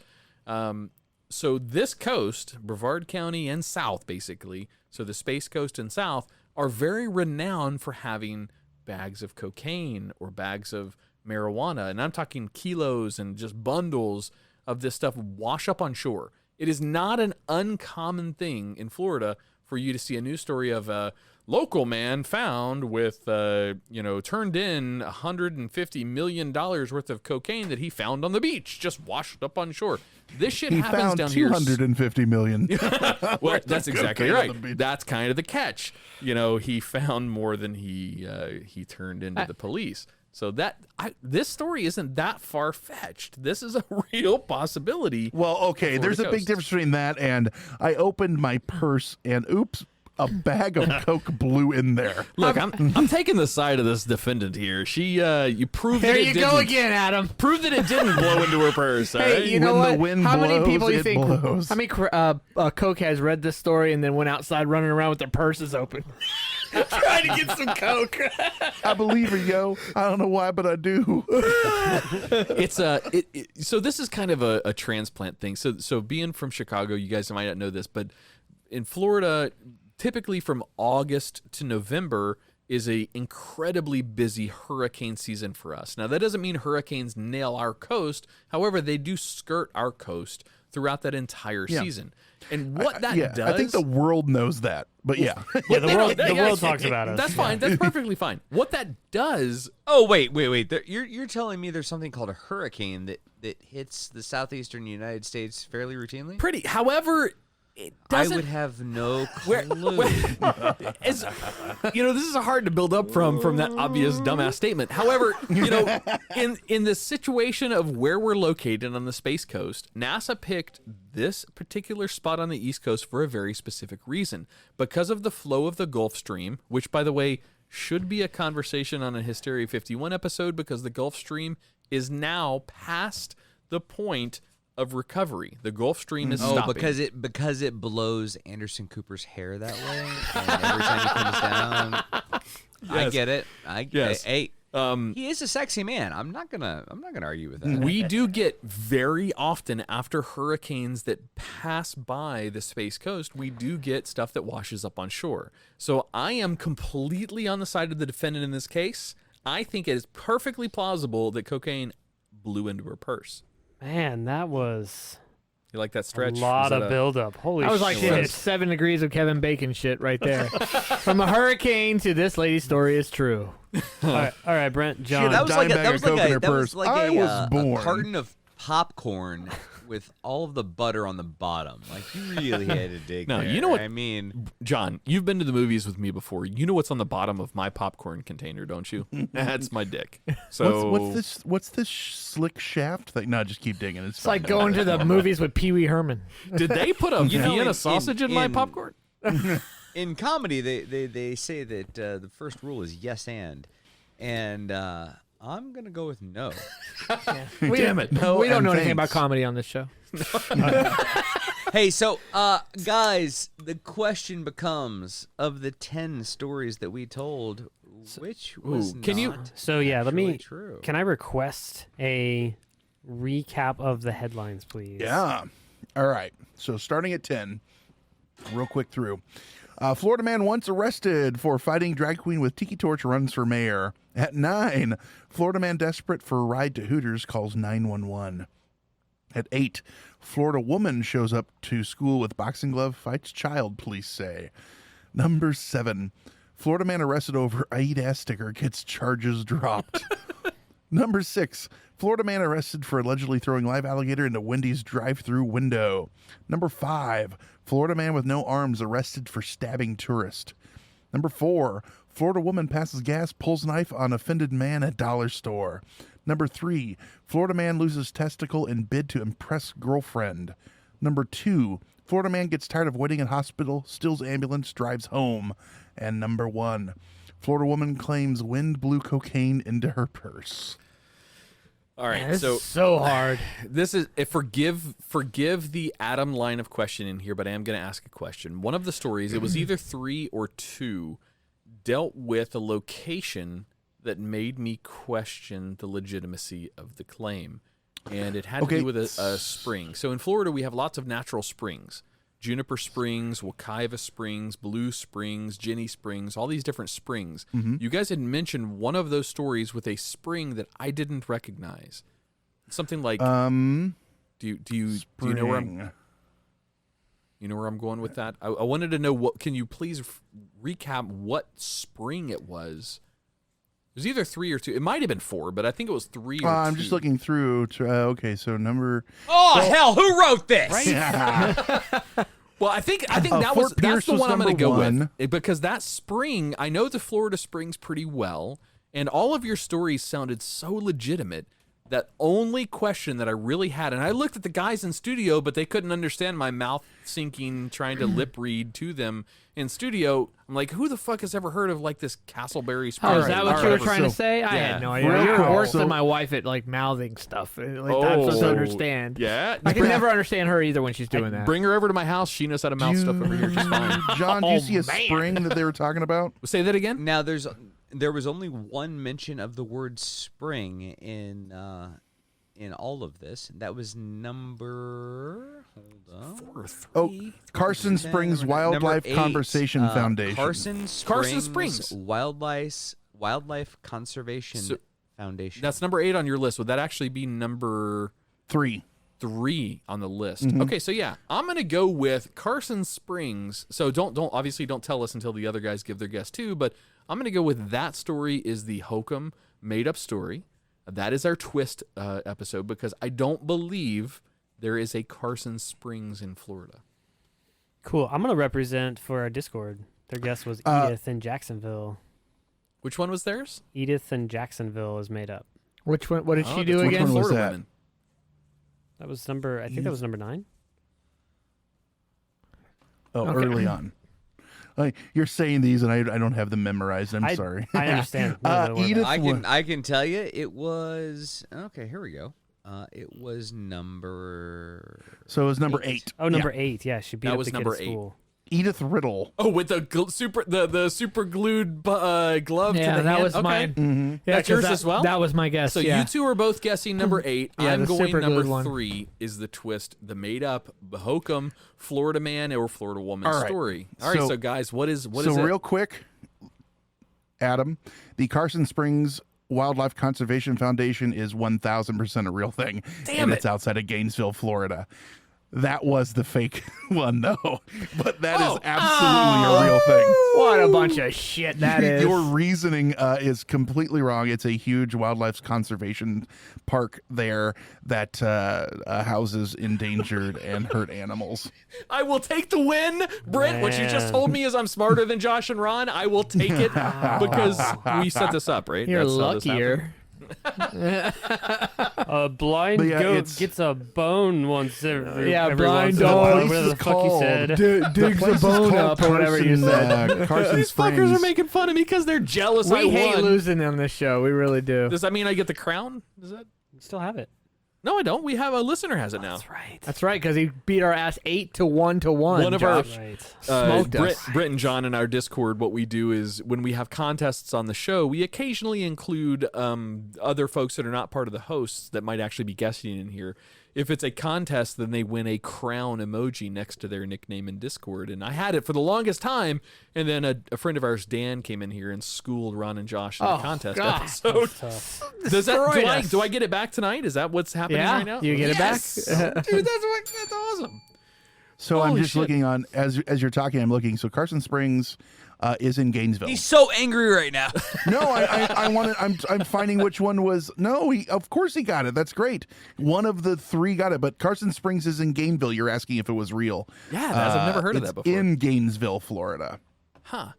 So this coast, Brevard County and south, basically, so the Space Coast and south, are very renowned for having bags of cocaine or bags of marijuana. And I'm talking kilos and just bundles of this stuff wash up on shore. It is not an uncommon thing in Florida for you to see a news story of a local man found with, turned in $150 million worth of cocaine that he found on the beach, just washed up on shore. This shit happens down here. He found $250 million. Well, that's exactly right. That's kind of the catch. He found more than he turned into the police. So this story isn't that far-fetched. This is a real possibility. Well, okay, there's a big difference between that and I opened my purse and oops, a bag of Coke blew in there. Look, I'm taking the side of this defendant here. You proved that it didn't. There you go again, Adam. Prove that it didn't blow into her purse. All right? Hey, you know When what? the wind How many blows, people you it think? blows. How many Coke has read this story and then went outside running around with their purses open, trying to get some Coke? I believe her, yo. I don't know why, but I do. So this is kind of a transplant thing. So being from Chicago, you guys might not know this, but in Florida, typically from August to November is a incredibly busy hurricane season for us. Now, that doesn't mean hurricanes nail our coast. However, they do skirt our coast throughout that entire season. And what that does... I think the world knows that, but yeah. Yeah, the world talks about us. That's fine. That's perfectly fine. What that does... Oh, wait. You're telling me there's something called a hurricane that hits the southeastern United States fairly routinely? However... I would have no clue. This is hard to build up from that obvious dumbass statement. However, in the situation of where we're located on the Space Coast, NASA picked this particular spot on the East Coast for a very specific reason. Because of the flow of the Gulf Stream, which, by the way, should be a conversation on a Hysteria 51 episode because the Gulf Stream is now past the point of recovery. The Gulf Stream is stopping. because it blows Anderson Cooper's hair that way, and every time he comes down, Yes. I get it. Yes. Hey, he is a sexy man. I'm not gonna argue with that. We do get very often after hurricanes that pass by the Space Coast, we do get stuff that washes up on shore. So I am completely on the side of the defendant in this case. I think it is perfectly plausible that cocaine blew into her purse. Man, that was You like that stretch? a lot Was that of buildup. Holy I was like, shit. it's 7 degrees of Kevin Bacon shit right there. From a hurricane to this lady's story is true. All right, Brent, John. That was like dime bag of Coke in her that was purse. like I was a born. carton of popcorn with all of the butter on the bottom. Like, you really had to dig No, there. you know what- I mean, John, you've been to the movies with me before. You know what's on the bottom of my popcorn container, don't you? That's my dick. So What's this slick shaft thing? No, just keep digging. It's like going to the movies with Pee Wee Herman. Did they put a Vienna sausage in my in- popcorn? in comedy, they say that the first rule is yes and I'm gonna go with no. Damn it. No, we don't and know anything thanks. about comedy on this show. Hey, so guys, the question becomes: of the 10 stories that we told, which was can you- not So yeah, let me. actually true? Can I request a recap of the headlines, please? Yeah. All right. So starting at 10, real quick through. Florida man once arrested for fighting drag queen with tiki torch runs for mayor. At 9, Florida man desperate for a ride to Hooters calls 911. At 8, Florida woman shows up to school with boxing glove, fights child, police say. Number 7, Florida man arrested over I eat ass sticker gets charges dropped. Number 6, Florida man arrested for allegedly throwing live alligator into Wendy's drive-through window. Number 5, Florida man with no arms arrested for stabbing tourist. Number 4, Florida woman passes gas, pulls knife on offended man at dollar store. Number 3, Florida man loses testicle in bid to impress girlfriend. Number 2, Florida man gets tired of waiting in hospital, steals ambulance, drives home. And number 1, Florida woman claims wind blew cocaine into her purse. All right, Man, this is so hard. This is forgive the Adam line of questioning here, but I am going to ask a question. One of the stories, it was either 3 or 2, dealt with a location that made me question the legitimacy of the claim, and it had to do with a spring. So in Florida, we have lots of natural springs. Juniper Springs, Wekiva Springs, Blue Springs, Jenny Springs, all these different springs. Mm-hmm. You guys had mentioned one of those stories with a spring that I didn't recognize. Something like do you know where I'm going with that? I wanted to know can you please recap what spring it was? It was either 3 or 2. It might have been 4, but I think it was 3 or 2. I'm just looking through. Okay, so number. Hell! Who wrote this? Right? Well, I think that's the one I'm going to go with, because that spring, I know the Florida Springs pretty well, and all of your stories sounded so legitimate. That only question that I really had, and I looked at the guys in studio, but they couldn't understand my mouth syncing, trying to lip read to them in studio. I'm like, who the fuck has ever heard of like this Castleberry Spring? Oh, is that what you were trying to say? I had no idea. You're worse than my wife at like mouthing stuff. Like, I'm supposed to understand. Yeah, I can never understand her either when she's doing that. Bring her over to my house. She knows how to mouth stuff over here. She's fine. John, do you see a spring that they were talking about? Say that again. Now there was only one mention of the word spring in all of this. That was number. Hold on. Carson Springs Wildlife 8, Conservation Foundation. Carson Springs Wildlife Conservation Foundation. That's number 8 on your list. Would that actually be number 3? 3 on the list. Mm-hmm. Okay, so yeah, I'm gonna go with Carson Springs. So don't tell us until the other guys give their guess too. But I'm gonna go with that story is the hokum made up story. That is our twist episode, because I don't believe there is a Carson Springs in Florida. Cool. I'm going to represent for our Discord. Their guess was Edith in Jacksonville. Which one was theirs? Edith in Jacksonville is made up. Which one? What did she do again? Which one was that? Women. That was number. I think that was number 9. Oh, Okay. early on. You're saying these, and I don't have them memorized. I'm sorry. I understand. Edith. I can tell you it was okay. Here we go. It was number. So it was number 8. Oh, number 8. Yeah, she beat That up was the number kid at 8. school. Edith Riddle. Oh, with the super glued glove to the that hand? was Okay. mine. Mm-hmm. Yeah, That's yours 'cause as well? That was my guess. So yeah. you two are both guessing number 8. Yeah, I'm the going super number glued one. 3 is the twist, the made up hokum Florida man or Florida woman All right. story. All right, so guys, what is it? So real quick, Adam, the Carson Springs Wildlife Conservation Foundation is 1,000% a real thing. Damn and it's outside of Gainesville, Florida. That was the fake one, though. But that is absolutely a real thing. What a bunch of shit that is. Your reasoning is completely wrong. It's a huge wildlife conservation park there that houses endangered and hurt animals. I will take the win, Brent. What you just told me is I'm smarter than Josh and Ron. I will take it because we set this up, right? You're That's how this happened. luckier. A blind goat gets a bone once every blind once in a while, dog. whatever the fuck you said. Digs the bone up or whatever you said. Carson These Springs. fuckers are making fun of me because they're jealous. I We hate won. losing on this show. We really do. Does that mean I get the crown? Does that? Still have it. No, I don't. We have a listener has it now. That's right. That's right, because he beat our ass 8-1 to 1. One of our- Josh. Right. Smoked us. Brent and John in our Discord, what we do is when we have contests on the show, we occasionally include other folks that are not part of the hosts that might actually be guessing in here. If it's a contest, then they win a crown emoji next to their nickname in Discord. And I had it for the longest time, and then a friend of ours, Dan, came in here and schooled Ron and Josh in the contest God. episode. Tough. Does that, Destroyed us. do I get it back tonight? Is that what's happening Yeah, right now? you get it back. Dude, that's awesome. So I'm Holy just shit. looking on, as you're talking, I'm looking. So Carson Springs is in Gainesville. He's so angry right now. No, I wanted. I'm finding which one was. No, of course he got it. That's great. One of the 3 got it, but Carson Springs is in Gainesville. You're asking if it was real. Yeah, I've never heard of It's that before. in Gainesville, Florida. Huh.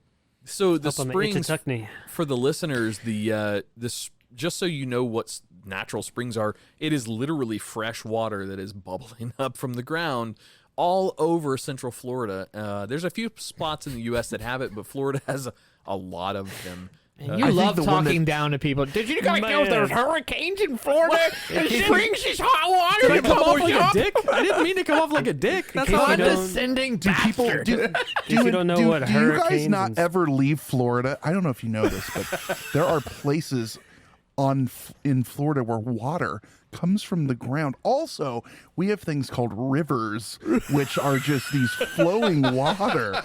So the Up on the springs, Ittatuckney. for the listeners, this just so you know what natural springs are, it is literally fresh water that is bubbling up from the ground all over Central Florida. There's a few spots in the U.S. that have it, but Florida has a lot of them. You I think love the one talking that- down to people. Did you guys know Man. there's hurricanes in Florida? And springs is hot water. Did I You come off bubble like a up? dick? I didn't mean to come off like a dick. That's case how I you don't- know. Condescending Do people bastard. you don't know what do you guys hurricanes not and- ever leave Florida? I don't know if you know this, but there are places in Florida where water comes from the ground. Also, we have things called rivers, which are just these flowing water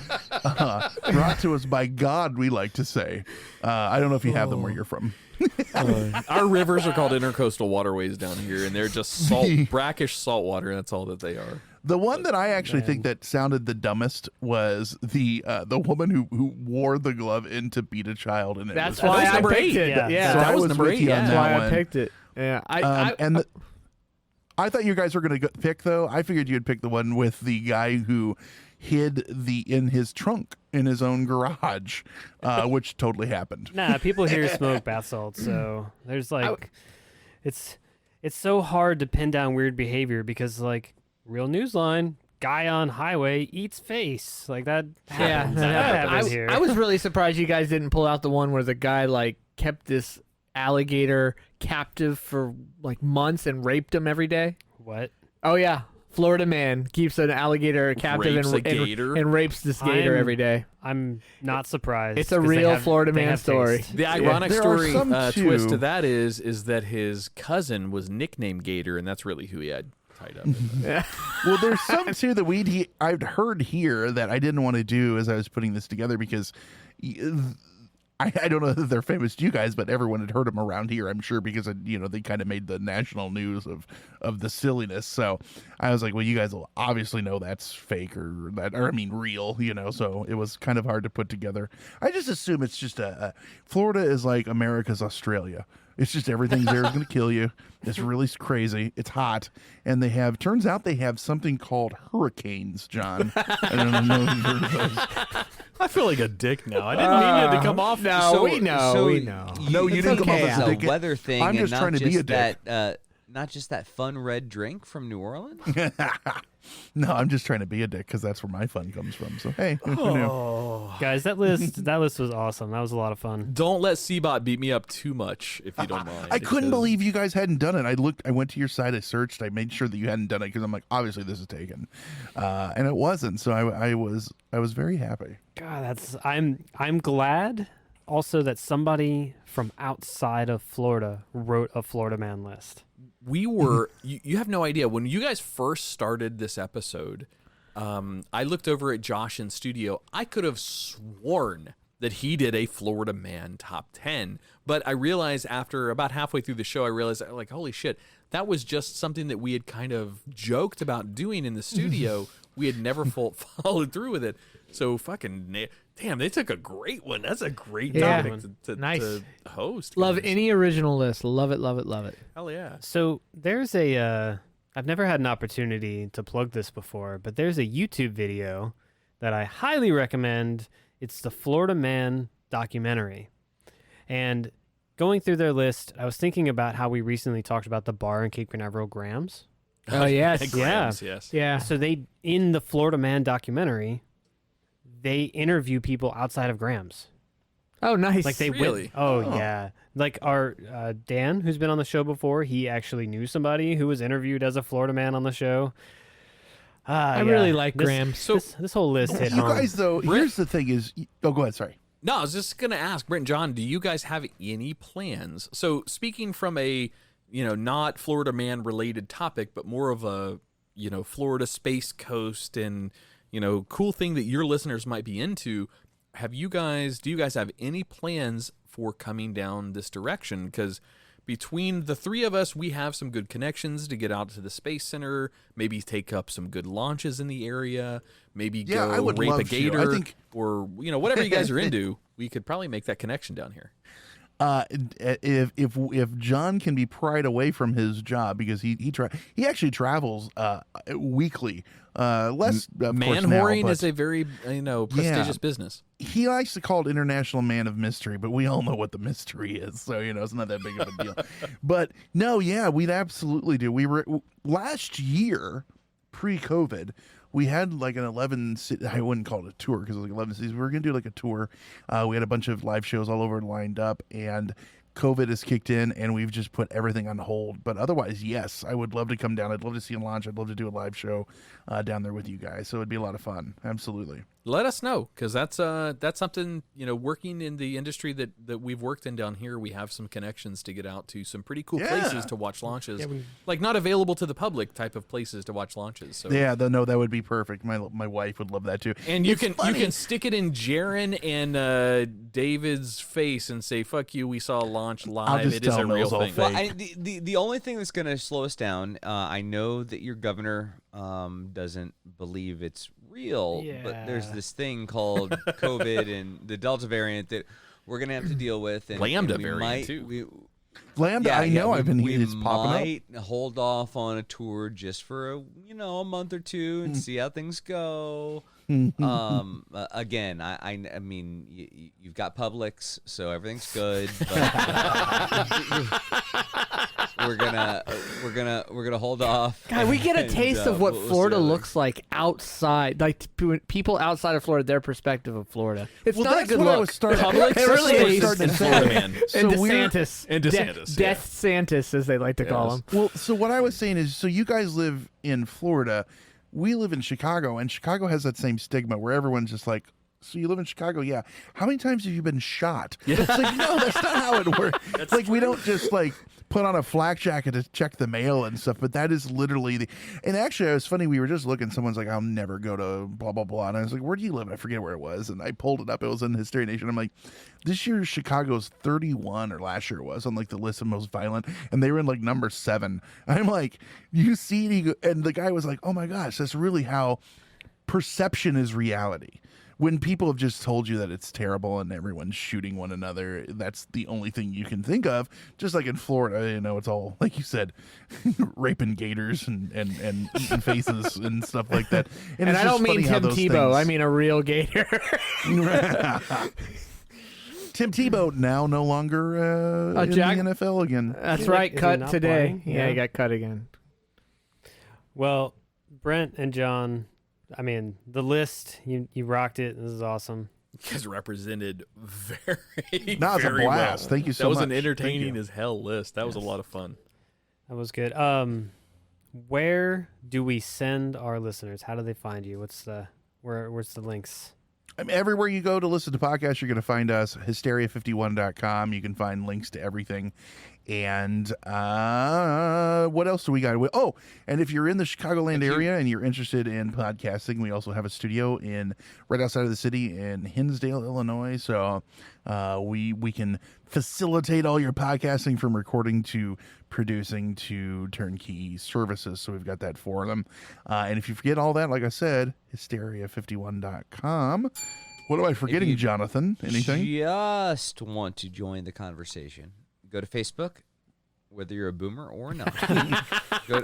brought to us by God, we like to say. I don't know if you have them where you're from. Our rivers are called intercoastal waterways down here, and they're just salt, brackish salt water. That's all that they are. The one that I actually think that sounded the dumbest was the woman who wore the glove in to beat a child, and That's That why was I number picked 8. it. Yeah. Yeah, So that I was was number with 8, you on yeah. that's that why one. I picked it. Yeah, I thought you guys were going to pick, though. I figured you'd pick the one with the guy who hid in his trunk in his own garage, which totally happened. Nah, people here smoke bath salts, so there's like, it's so hard to pin down weird behavior because like Real Newsline, guy on highway eats face like that. Happens. That happens here. I was really surprised you guys didn't pull out the one where the guy like kept this alligator captive for like months and raped him every day. What? Oh yeah, Florida man keeps an alligator captive Rapes a and gator? and rapes this gator I'm- every day. I'm not surprised. It's a 'cause they real have- Florida they man have story. taste. The ironic There are story some twist too. to that is that his cousin was nicknamed Gator, and that's really who he had tied up. Well, there's some too that I'd heard here that I didn't want to do as I was putting this together because I don't know if they're famous to you guys, but everyone had heard them around here, I'm sure, because they kind of made the national news of the silliness. So I was like, well, you guys will obviously know that's fake or real, So it was kind of hard to put together. I just assume it's just Florida is like America's Australia. It's just everything there is going to kill you. It's really crazy. It's hot. And turns out they have something called hurricanes, John. I don't know if you've heard of those. I feel like a dick now. I didn't mean it to come off. No, we know. No, you didn't come off okay, as a It's a dick. weather thing. I'm and just not trying to be a dick. Not just that fun red drink from New Orleans. No, I'm just trying to be a dick because that's where my fun comes from. So, hey, who knew? Guys, that list was awesome. That was a lot of fun. Don't let Seabot beat me up too much, if you don't mind. I couldn't because- believe you guys hadn't done it. I went to your site, I searched, I made sure that you hadn't done it because I'm like, obviously this is taken, and it wasn't. So I was very happy. God, I'm glad also that somebody from outside of Florida wrote a Florida man list. We were, you have no idea. When you guys first started this episode, I looked over at Josh in studio. I could have sworn that he did a Florida man top 10. But I realized after about halfway through the show, I realized, like, holy shit, that was just something that we had kind of joked about doing in the studio. We had never followed through with it. So damn, they took a great one. That's a great Yeah. topic to Nice. host. Love guys. any original list. Love it, love it, love it. Hell yeah. So there's I've never had an opportunity to plug this before, but there's a YouTube video that I highly recommend. It's the Florida Man documentary. And going through their list, I was thinking about how we recently talked about the bar in Cape Canaveral, Grams. Oh, yes. Grams, yes. Yeah. So in the Florida Man documentary, they interview people outside of Grams. Oh, nice. Like they Really? yeah. Like our Dan, who's been on the show before, he actually knew somebody who was interviewed as a Florida man on the show. I really like Grams. So This whole list hit You home. guys, though, here's the thing: go ahead. Sorry. No, I was just gonna ask Brent and John, do you guys have any plans? So speaking from a not Florida man related topic, but more of a Florida Space Coast and cool thing that your listeners might be into. Do you guys have any plans for coming down this direction? Because between the three of us, we have some good connections to get out to the Space Center, maybe take up some good launches in the area, maybe Yeah, I go would rape a love to. gator, I think- or whatever you guys are into. We could probably make that connection down here. If John can be pried away from his job because he actually travels weekly. Less of man course, now, whoring but is a very prestigious business. he likes to call it International Man of Mystery, but we all know what the mystery is, so it's not that big of a deal. But no, yeah, we'd absolutely do. We were last year, pre-COVID. We had like an 11. I wouldn't call it a tour because it was like 11 cities. We were gonna do like a tour. We had a bunch of live shows all over lined up, and COVID has kicked in, and we've just put everything on hold. But otherwise, yes, I would love to come down. I'd love to see a launch. I'd love to do a live show down there with you guys. So it'd be a lot of fun. Absolutely. Let us know, because that's something, working in the industry that we've worked in down here, we have some connections to get out to some pretty cool places to watch launches, like not available to the public type of places to watch launches. So yeah, no, that would be perfect. My wife would love that too. And you can stick it in Jaron and David's face and say, "Fuck you, we saw a launch live. It is a real thing." Well, the only thing that's going to slow us down, I know that your governor doesn't believe it's real, but there's this thing called COVID and the Delta variant that we're going to have to deal with. And Lambda and variant, too. Lambda, I know. It's popping up. Hold off on a tour just for a month or two and see how things go. Again, I mean, you've got Publix, so everything's good. But we're gonna hold off. God, we get a taste of what Florida looks like outside, like people outside of Florida, their perspective of Florida. It's not a good look. Publix, it really is. Starting in Florida, man. And DeSantis, Death Santis, as they like to call him. Well, so what I was saying is, so you guys live in Florida. We live in Chicago, and Chicago has that same stigma where everyone's just like, so you live in Chicago? Yeah. How many times have you been shot? Yeah. It's like, no, that's not how it works. It's like, we don't just like put on a flak jacket to check the mail and stuff, but that is literally and actually, it was funny. We were just looking, someone's like, I'll never go to blah, blah, blah. And I was like, where do you live? And I forget where it was. And I pulled it up. It was in Hysteria Nation. I'm like, this year Chicago's 31, or last year it was, on like the list of most violent. And they were in like number 7. I'm like, you see, and the guy was like, oh my gosh, that's really how perception is reality. When people have just told you that it's terrible and everyone's shooting one another, that's the only thing you can think of. Just like in Florida, it's all, like you said, raping gators and eating faces and stuff like that. And I don't mean Tim Tebow. I mean a real gator. Tim Tebow now no longer in the NFL again. That's right. Cut today. Yeah, he got cut again. Well, Brent and John, I mean, the list, you rocked it. This is awesome. You guys represented very, that was very a blast. well. Thank you so much. That was an entertaining as hell list. That was a lot of fun. That was good. Where do we send our listeners? How do they find you? Where's the links? Everywhere you go to listen to podcasts, you're going to find us. Hysteria51.com. You can find links to everything. And what else do we got? Oh, and if you're in the Chicagoland area and you're interested in podcasting, we also have a studio right outside of the city in Hinsdale, Illinois. So we can facilitate all your podcasting, from recording to producing to turnkey services. So we've got that for them. And if you forget all that, like I said, hysteria51.com. What am I forgetting, Jonathan? Anything? Just want to join the conversation. Go to Facebook, whether you're a boomer or not. Go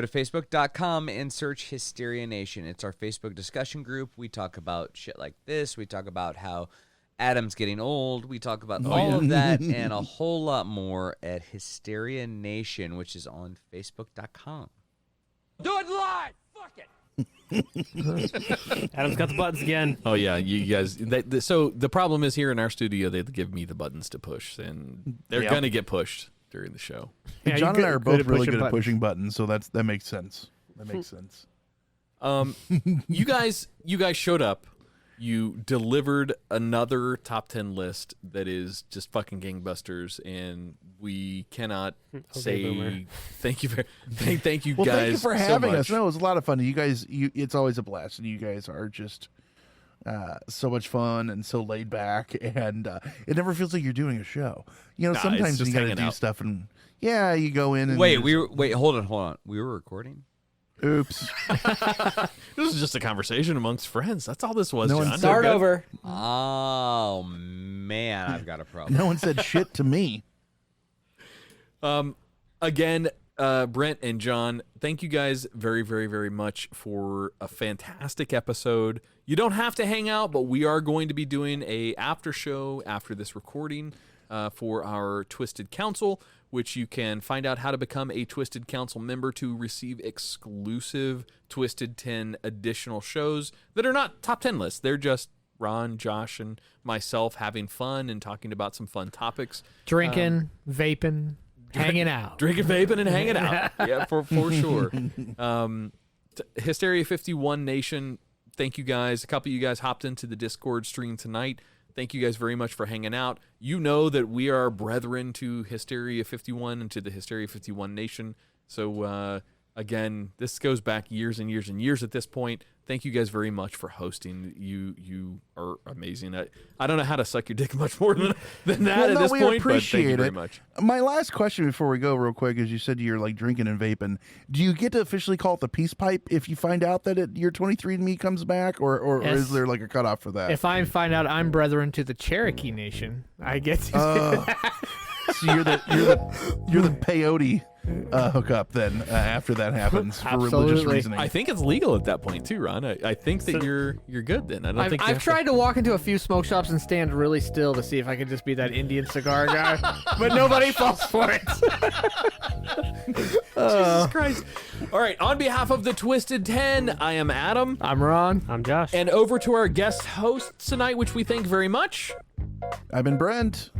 to Facebook.com and search Hysteria Nation. It's our Facebook discussion group. We talk about shit like this. We talk about how Adam's getting old. We talk about all of that and a whole lot more at Hysteria Nation, which is on Facebook.com. Do it live! Fuck it! Adam's got the buttons again. Oh yeah, you guys. So the problem is, here in our studio, they give me the buttons to push, and they're gonna get pushed during the show. Yeah, John and I are both really good at pushing buttons, so that makes sense. That makes sense. You guys showed up. You delivered another top 10 list that is just fucking gangbusters, and we cannot say boomer. Thank you thank you well, guys. Thank you for having so us. No, it was a lot of fun. You guys, it's always a blast, and you guys are just so much fun and so laid back, and it never feels like you're doing a show. Sometimes you got to do stuff, and you go in and wait. Hold on. We were recording. Oops. This is just a conversation amongst friends. That's all this was, John. Start over. Oh, man. man, I've got a problem. No one said shit to me. Again, Brent and John, thank you guys very, very, very much for a fantastic episode. You don't have to hang out, but we are going to be doing a after show after this recording for our Twisted Council, which you can find out how to become a Twisted Council member to receive exclusive Twisted 10 additional shows that are not top 10 lists. They're just Ron, Josh, and myself having fun and talking about some fun topics. Drinking, vaping, hanging out. Drinking, vaping, and hanging out. Yeah, for sure. Hysteria 51 Nation, thank you guys. A couple of you guys hopped into the Discord stream tonight. Thank you guys very much for hanging out. You know that we are brethren to Hysteria 51 and to the Hysteria 51 Nation. So, again, this goes back years and years and years at this point. Thank you guys very much for hosting. You are amazing. I don't know how to suck your dick much more than that at this point, but thank you very much. My last question before we go real quick is you said you're like drinking and vaping. Do you get to officially call it the peace pipe if you find out that your 23andMe comes back, or Yes. is there like a cutoff for that? If I find out I'm brethren to the Cherokee Nation, I get to. So you're the peyote hookup then after that happens for religious Absolutely. reasoning. I think it's legal at that point too, Ron. I think that you're good then. I don't think you I've have tried to walk into a few smoke shops and stand really still to see if I could just be that Indian cigar guy, but nobody falls for it. Jesus Christ. All right, on behalf of the Twisted 10, I am Adam. I'm Ron. I'm Josh. And over to our guest hosts tonight, which we thank very much. I've been Brent.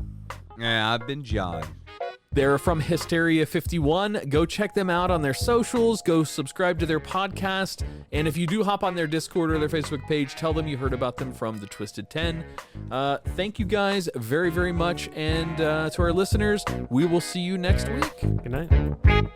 Yeah, I've been John. They're from Hysteria 51. Go check them out on their socials. Go subscribe to their podcast. And if you do hop on their Discord or their Facebook page, tell them you heard about them from the Twisted 10. Thank you guys very, very much. And to our listeners, we will see you next week. Good night.